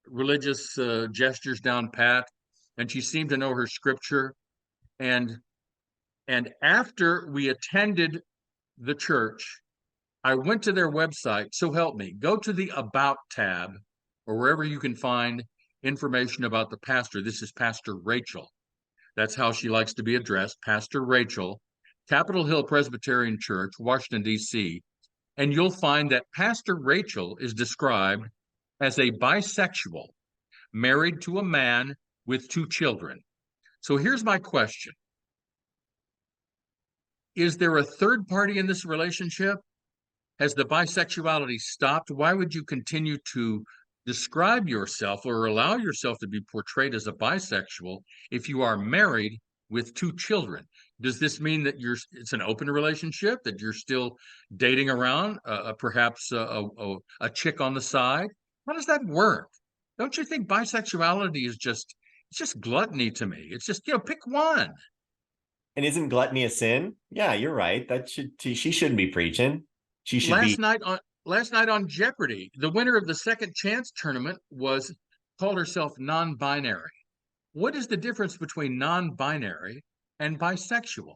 religious gestures down pat, and she seemed to know her scripture. And after we attended the church, I went to their website. So help me, go to the About tab or wherever you can find information about the pastor. This is Pastor Rachel. That's how she likes to be addressed, Pastor Rachel, Capitol Hill Presbyterian Church, Washington, D.C. And you'll find that Pastor Rachel is described as a bisexual, married to a man with 2 children. So here's my question. Is there a third party in this relationship? Has the bisexuality stopped? Why would you continue to describe yourself or allow yourself to be portrayed as a bisexual if you are married with 2 children? Does this mean that it's an open relationship, that you're still dating around, perhaps a chick on the side? How does that work? Don't you think bisexuality is it's just gluttony to me? It's just, pick one. And isn't gluttony a sin? Yeah, you're right. She shouldn't be preaching. She should Last night on Jeopardy, the winner of the Second Chance tournament called herself non-binary. What is the difference between non-binary and bisexual?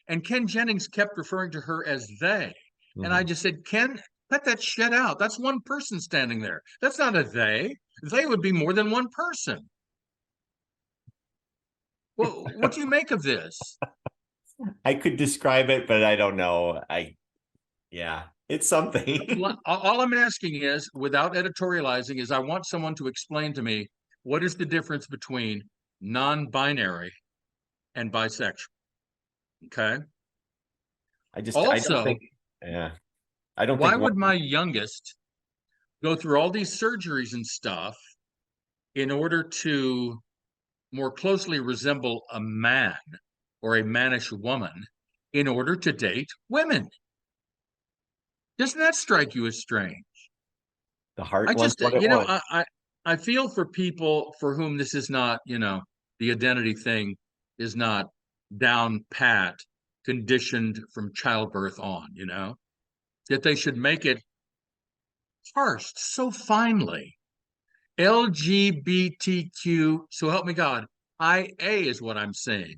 And Ken Jennings kept referring to her as they. Mm-hmm. And I just said, Ken, cut that shit out. That's one person standing there. That's not a they. They would be more than one person. Well, what do you make of this? I could describe it, but I don't know. Yeah, it's something. All I'm asking is, without editorializing, is I want someone to explain to me what is the difference between non-binary and bisexual. Okay. I don't think. Yeah. I don't why think would my youngest go through all these surgeries and stuff in order to more closely resemble a man or a mannish woman in order to date women? Doesn't that strike you as strange? The heart wants what it wants. I feel for people for whom this is not, the identity thing is not down pat, conditioned from childbirth on, that they should make it parsed so finely. LGBTQ, so help me God, IA is what I'm saying.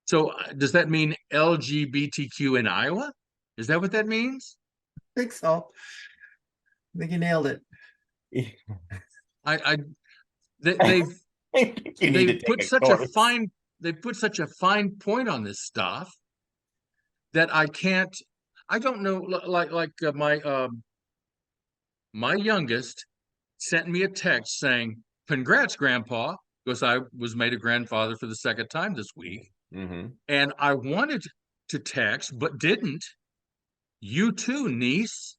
So does that mean LGBTQ in Iowa? Is that what that means? I think so. I think you nailed it. They've put such a fine point on this stuff that I don't know, like my youngest sent me a text saying, "Congrats, Grandpa, because I was made a grandfather for the second time this week. And I wanted to text, but didn't. You too, niece,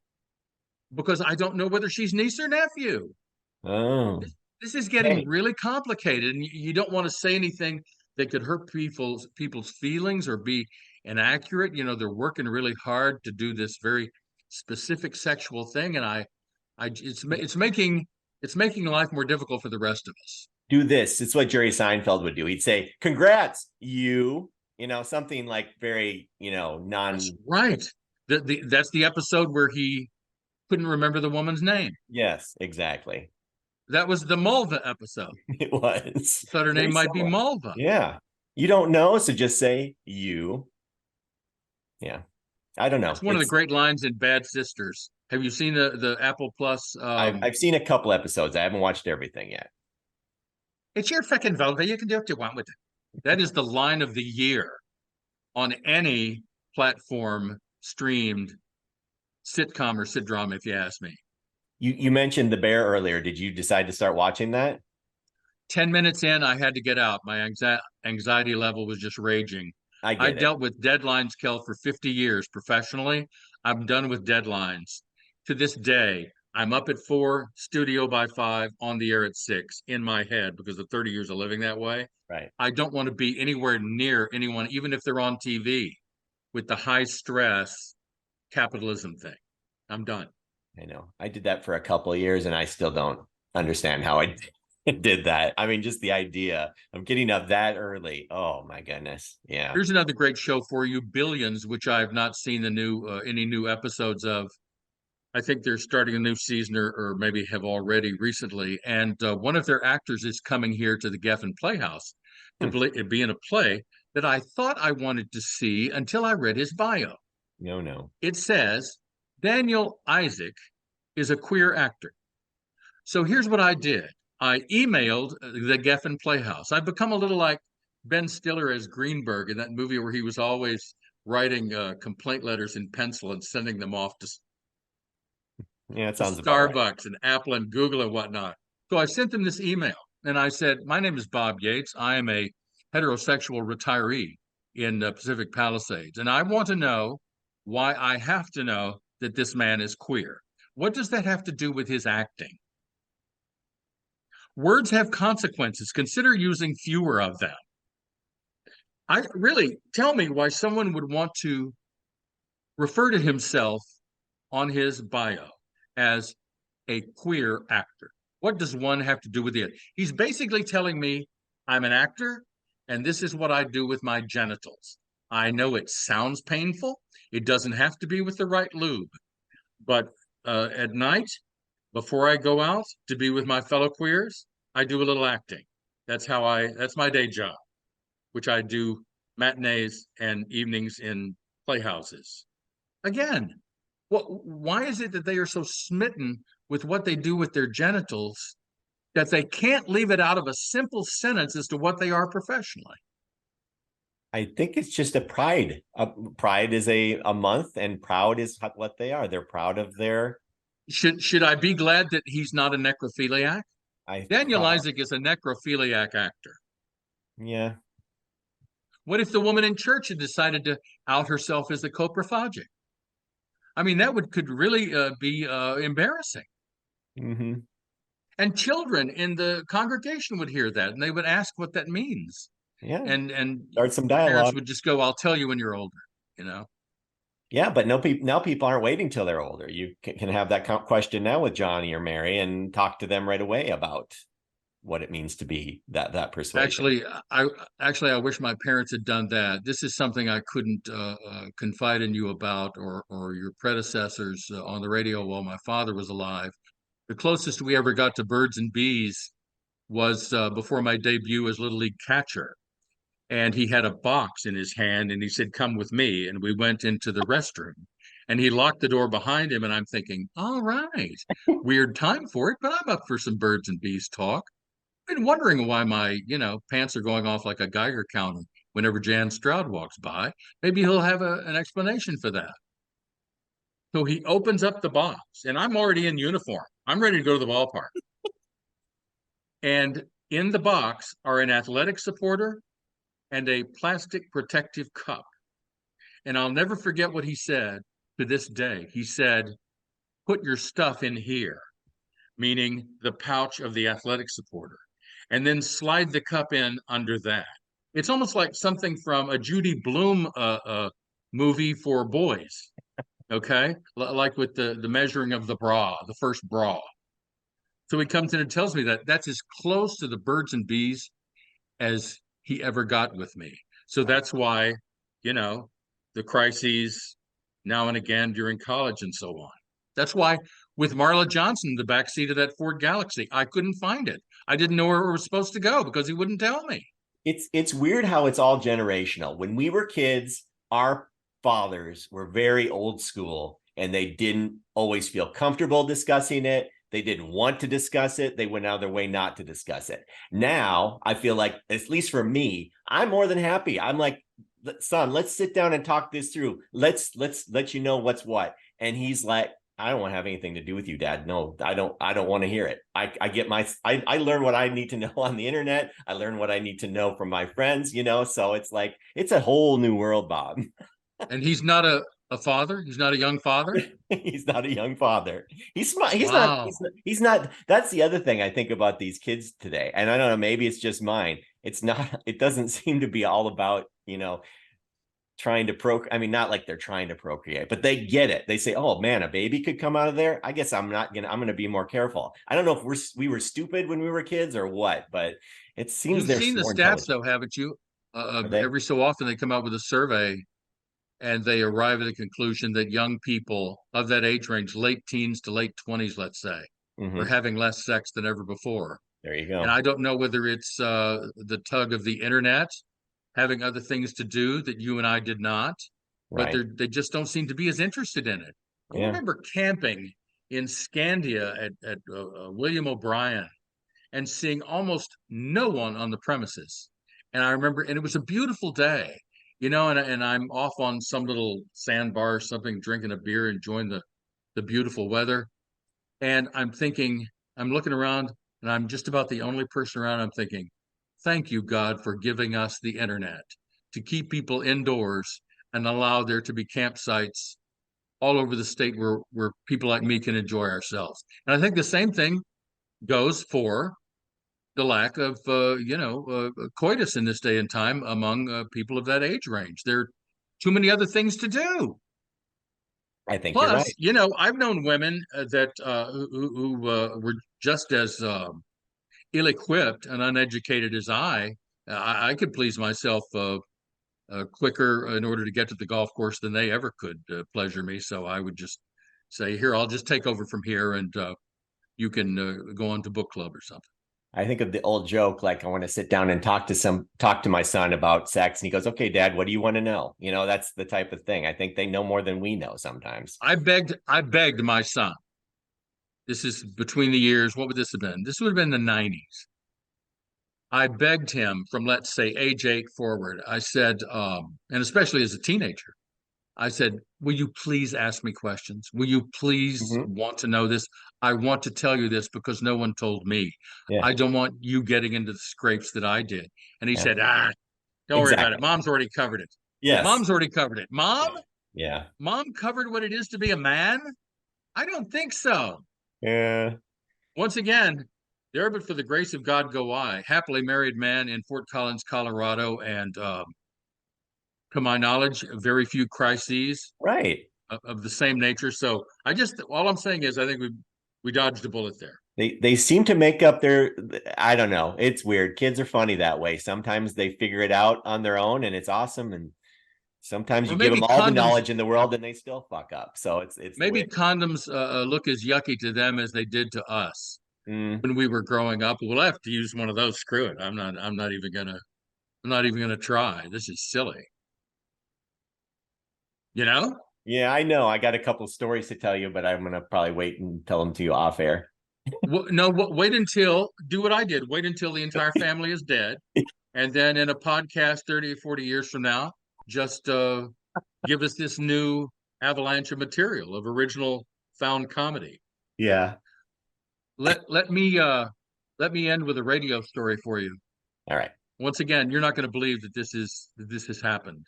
because I don't know whether she's niece or nephew. Oh, This is getting hey, really complicated, and you don't want to say anything that could hurt people's feelings or be inaccurate. You know, they're working really hard to do this very specific sexual thing, and it's making life more difficult for the rest of us. do this. It's what Jerry Seinfeld would do. He'd say, "Congrats, you." You know, something like very, non. That's right. That's the episode where he couldn't remember the woman's name. Yes, exactly. That was the Mulva episode. It was. Thought her Very name might be similar. Mulva. Yeah. You don't know, so just say you. Yeah. I don't know. It's one of the great lines in Bad Sisters. Have you seen the Apple Plus? I've seen a couple episodes. I haven't watched everything yet. It's your freaking vulva. You can do what you want with it. That is the line of the year on any platform streamed sitcom or sitdrama, if you ask me. You mentioned The Bear earlier. Did you decide to start watching that? 10 minutes in, I had to get out. My anxiety level was just raging. I dealt with deadlines, Kel, for 50 years professionally. I'm done with deadlines. To this day, I'm up at 4, studio by 5, on the air at 6 in my head because of 30 years of living that way. Right. I don't want to be anywhere near anyone, even if they're on TV, with the high stress capitalism thing. I'm done. I know. I did that for a couple of years and I still don't understand how I did that. I mean, just the idea of getting up that early. Oh my goodness. Yeah. Here's another great show for you, Billions, which I have not seen the new any new episodes of. I think they're starting a new season or maybe have already recently. And one of their actors is coming here to the Geffen Playhouse to be in a play that I thought I wanted to see until I read his bio. No. It says Daniel Isaac is a queer actor. So here's what I did. I emailed the Geffen Playhouse. I've become a little like Ben Stiller as Greenberg in that movie where he was always writing complaint letters in pencil and sending them off to it sounds Starbucks right. and Apple and Google and whatnot. So I sent them this email and I said, my name is Bob Yates. I am a heterosexual retiree in Pacific Palisades. And I want to know why I have to know that this man is queer. What does that have to do with his acting? Words have consequences. Consider using fewer of them. I really tell me why someone would want to refer to himself on his bio as a queer actor. What does one have to do with it? He's basically telling me I'm an actor and this is what I do with my genitals. I know it sounds painful. It doesn't have to be with the right lube. But at night, before I go out to be with my fellow queers, I do a little acting. That's my day job, which I do matinees and evenings in playhouses. Again, why is it that they are so smitten with what they do with their genitals that they can't leave it out of a simple sentence as to what they are professionally? I think it's just a pride. Pride is a month, and proud is what they are. They're proud of their. Should I be glad that he's not a necrophiliac? Daniel Isaac is a necrophiliac actor. Yeah. What if the woman in church had decided to out herself as a coprophagic? I mean, that could really be embarrassing. Mm-hmm. And children in the congregation would hear that, and they would ask what that means. Yeah. And start some dialogue. Parents would just go, "I'll tell you when you're older," you know. Yeah, but now people aren't waiting till they're older. You can have that question now with Johnny or Mary and talk to them right away about what it means to be that persuasive. Actually, I wish my parents had done that. This is something I couldn't confide in you about, or your predecessors on the radio while my father was alive. The closest we ever got to birds and bees was before my debut as Little League catcher. And he had a box in his hand and he said, "Come with me." And we went into the restroom and he locked the door behind him. And I'm thinking, all right, weird time for it, but I'm up for some birds and bees talk. I've been wondering why my, pants are going off like a Geiger counter whenever Jan Stroud walks by. Maybe he'll have an explanation for that. So he opens up the box and I'm already in uniform. I'm ready to go to the ballpark. And In the box are an athletic supporter and a plastic protective cup. And I'll never forget what he said to this day. He said, put your stuff in here, meaning the pouch of the athletic supporter, and then slide the cup in under that. It's almost like something from a Judy Blume movie for boys, okay? Like with the measuring of the bra, the first bra. So he comes in and tells me that that's as close to the birds and bees as he ever got with me. So that's why, the crises now and again during college and so on. That's why with Marla Johnson in the backseat of that Ford Galaxy, I couldn't find it. I didn't know where it was supposed to go because he wouldn't tell me. It's weird how it's all generational. When we were kids, our fathers were very old school and they didn't always feel comfortable discussing it. They didn't want to discuss it. They went out of their way not to discuss it. Now, I feel like, at least for me, I'm more than happy. I'm like, son, let's sit down and talk this through. Let's let you know what's what. And he's like, I don't want to have anything to do with you, Dad. No, I don't want to hear it. I learn what I need to know on the internet. I learn what I need to know from my friends, so it's like, it's a whole new world, Bob. And he's not a father. He's not a young father. He's not a young father. He's smart. Wow. He's not. That's the other thing I think about these kids today. And I don't know, maybe it's just mine. It doesn't seem to be all about, trying to not like they're trying to procreate, but they get it. They say, oh man, a baby could come out of there. I guess I'm going to be more careful. I don't know if we were stupid when we were kids or what, but it seems you've seen the stats though, haven't you? Every so often they come out with a survey and they arrive at the conclusion that young people of that age range, late teens to late 20s, let's say, are having less sex than ever before. There you go. And I don't know whether it's the tug of the internet, having other things to do that you and I did not, but they just don't seem to be as interested in it. I remember camping in Scandia at William O'Brien and seeing almost no one on the premises. And I remember, and it was a beautiful day, and I'm off on some little sandbar or something, drinking a beer, enjoying the beautiful weather. And I'm looking around, and I'm just about the only person around. I'm thinking, thank you, God, for giving us the internet to keep people indoors and allow there to be campsites all over the state where people like me can enjoy ourselves. And I think the same thing goes for the lack of, coitus in this day and time among people of that age range. There are too many other things to do. I think Plus, you're right. I've known women that who were just as ill-equipped and uneducated as I could please myself quicker in order to get to the golf course than they ever could pleasure me. So I would just say, here, I'll just take over from here, and you can go on to book club or something. I think of the old joke, like I want to sit down and talk to my son about sex. And he goes, okay, Dad, what do you want to know? That's the type of thing. I think they know more than we know sometimes. I begged my son. This is between the years. What would this have been? This would have been the 90s. I begged him from, let's say, age 8 forward. I said, and especially as a teenager, I said, will you please ask me questions? Will you please want to know this? I want to tell you this because no one told me. Yeah. I don't want you getting into the scrapes that I did. And he said, don't worry about it. Mom's already covered it. Yes. Mom's already covered it. Mom? Yeah. Mom covered what it is to be a man? I don't think so. Yeah. Once again, there but for the grace of God go I, happily married man in Fort Collins, Colorado, and to my knowledge, very few crises of the same nature. So all I'm saying is I think we dodged a bullet there. They seem to make up I don't know. It's weird. Kids are funny that way. Sometimes they figure it out on their own and it's awesome. And sometimes you give them all the knowledge in the world and they still fuck up. So it's maybe condoms look as yucky to them as they did to us when we were growing up. We'll have to use one of those. Screw it. I'm not even gonna try. This is silly. Yeah, I know. I got a couple of stories to tell you, but I'm gonna probably wait and tell them to you off air. No, do what I did. Wait until the entire family is dead. And then in a podcast 30 or 40 years from now, just give us this new avalanche of material of original found comedy. Yeah. Let me let me end with a radio story for you. All right. Once again, you're not going to believe that this has happened.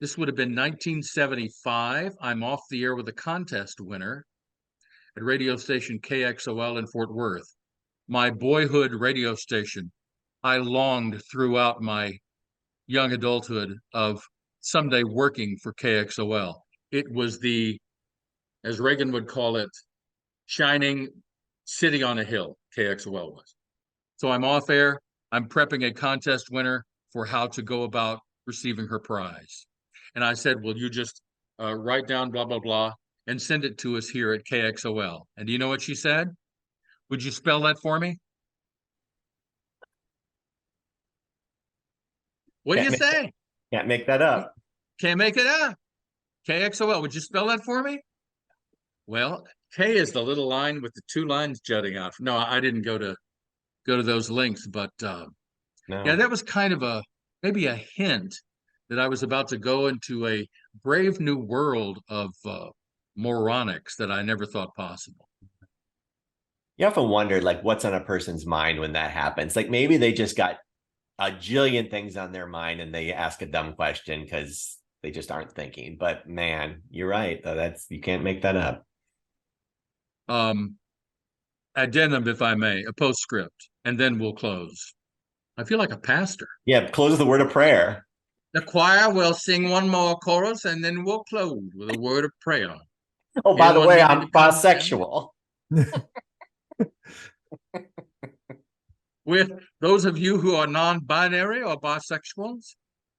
This would have been 1975. I'm off the air with a contest winner at radio station KXOL in Fort Worth, my boyhood radio station. I longed throughout my young adulthood of someday working for KXOL. It was the, as Reagan would call it, shining city on a hill, KXOL was. So I'm off air. I'm prepping a contest winner for how to go about receiving her prize. And I said, will you just write down blah, blah, blah, and send it to us here at KXOL? And do you know what she said? Would you spell that for me? What do you say? Can't make that up. Can't make it up. KXOL, would you spell that for me? Well, K is the little line with the two lines jutting out. No, I didn't go to those links, but No. yeah, that was kind of maybe a hint that I was about to go into a brave new world of moronics that I never thought possible. You often wonder, like, what's on a person's mind when that happens. Like, maybe they just got a jillion things on their mind and they ask a dumb question because they just aren't thinking. But man, you're right, though. You can't make that up. Addendum, if I may, a postscript, and then we'll close. I feel like a pastor. Yeah, close with a word of prayer. The choir will sing one more chorus, and then we'll close with a word of prayer. Oh, by the Anyone way, needing I'm to come bisexual. With those of you who are non-binary or bisexuals,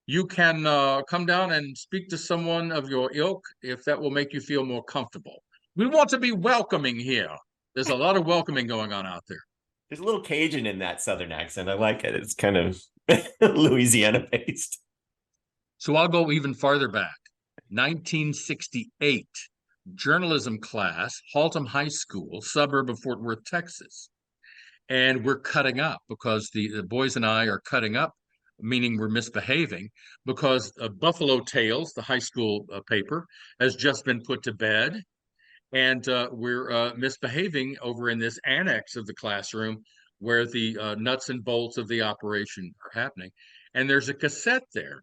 you can come down and speak to someone of your ilk if that will make you feel more comfortable. We want to be welcoming here. There's a lot of welcoming going on out there. There's a little Cajun in that Southern accent. I like it. It's kind of Louisiana based. So I'll go even farther back. 1968, journalism class, Haltom High School, suburb of Fort Worth, Texas. And we're cutting up because the boys and I are cutting up, meaning we're misbehaving, because Buffalo Tales, the high school paper, has just been put to bed. And we're misbehaving over in this annex of the classroom where the nuts and bolts of the operation are happening. And there's a cassette there.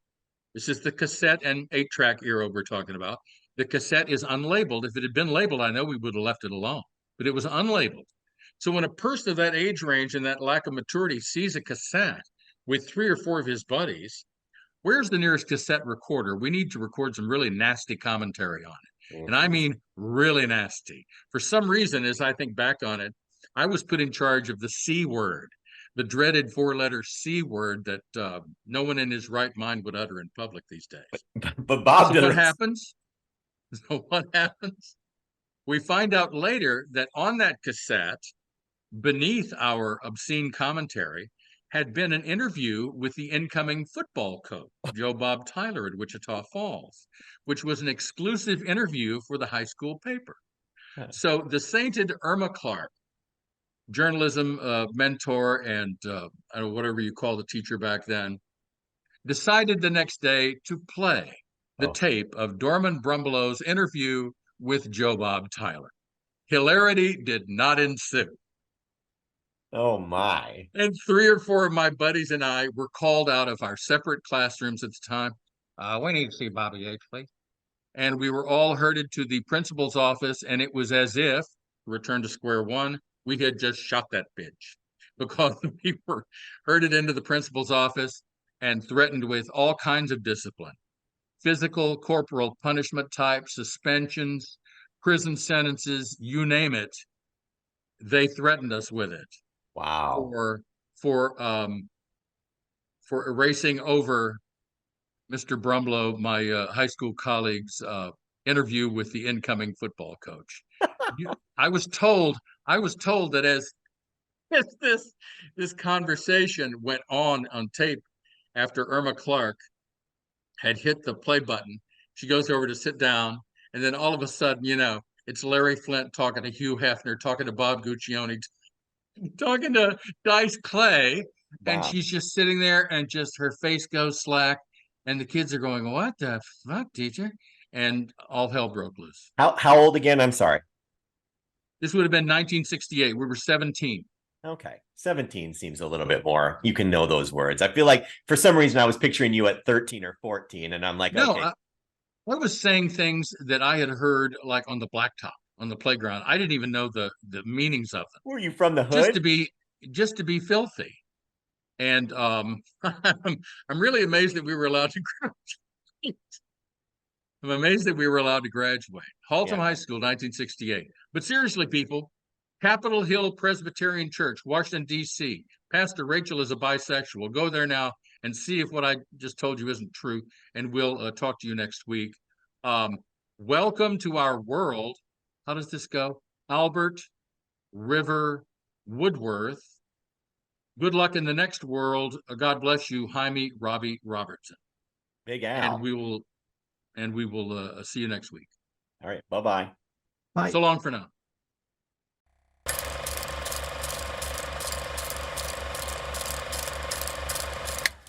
This is the cassette and 8-track era we're talking about. The cassette is unlabeled. If it had been labeled, I know we would have left it alone, but it was unlabeled. So when a person of that age range and that lack of maturity sees a cassette with 3 or 4 of his buddies, where's the nearest cassette recorder? We need to record some really nasty commentary on it. And I mean really nasty. For some reason, as I think back on it, I was put in charge of the C word, the dreaded 4-letter C word that no one in his right mind would utter in public these days. But Bob So what happens? So what happens? We find out later that on that cassette, beneath our obscene commentary, had been an interview with the incoming football coach, Joe Bob Tyler at Wichita Falls, which was an exclusive interview for the high school paper. So the sainted Irma Clark, journalism mentor and whatever you call the teacher back then, decided the next day to play the tape of Dorman Brumblow's interview with Joe Bob Tyler. Hilarity did not ensue. Oh my. And 3 or 4 of my buddies and I were called out of our separate classrooms at the time. We need to see Bobby H, please. And we were all herded to the principal's office, and it was as if, return to square one, we had just shot that bitch, because we were herded into the principal's office and threatened with all kinds of discipline. Physical, corporal punishment type, suspensions, prison sentences, you name it. They threatened us with it. Wow. For erasing over Mr. Brumblow, my high school colleague's interview with the incoming football coach. I was told that as this conversation went on tape after Irma Clark had hit the play button, she goes over to sit down, and then all of a sudden, it's Larry Flint talking to Hugh Hefner, talking to Bob Guccione, talking to Dice Clay, and she's just sitting there, and just her face goes slack, and the kids are going, "What the fuck, teacher?" And all hell broke loose. How old again? I'm sorry. This would have been 1968. We were 17. Okay. 17 seems a little bit more. You can know those words. I feel like for some reason I was picturing you at 13 or 14, and I'm like, No, okay. I was saying things that I had heard like on the blacktop, on the playground. I didn't even know the meanings of them. Were you from the Just hood? to be filthy. And I'm really amazed that we were allowed to graduate. I'm amazed that we were allowed to graduate. Haltom Yeah. High School, 1968. But seriously, people, Capitol Hill Presbyterian Church, Washington, D.C. Pastor Rachel is a bisexual. Go there now and see if what I just told you isn't true. And we'll talk to you next week. Welcome to our world. How does this go? Albert River Woodworth. Good luck in the next world. God bless you, Jaime Robbie Robertson. Big Al. And we will see you next week. All right. Bye-bye. Bye. So long for now.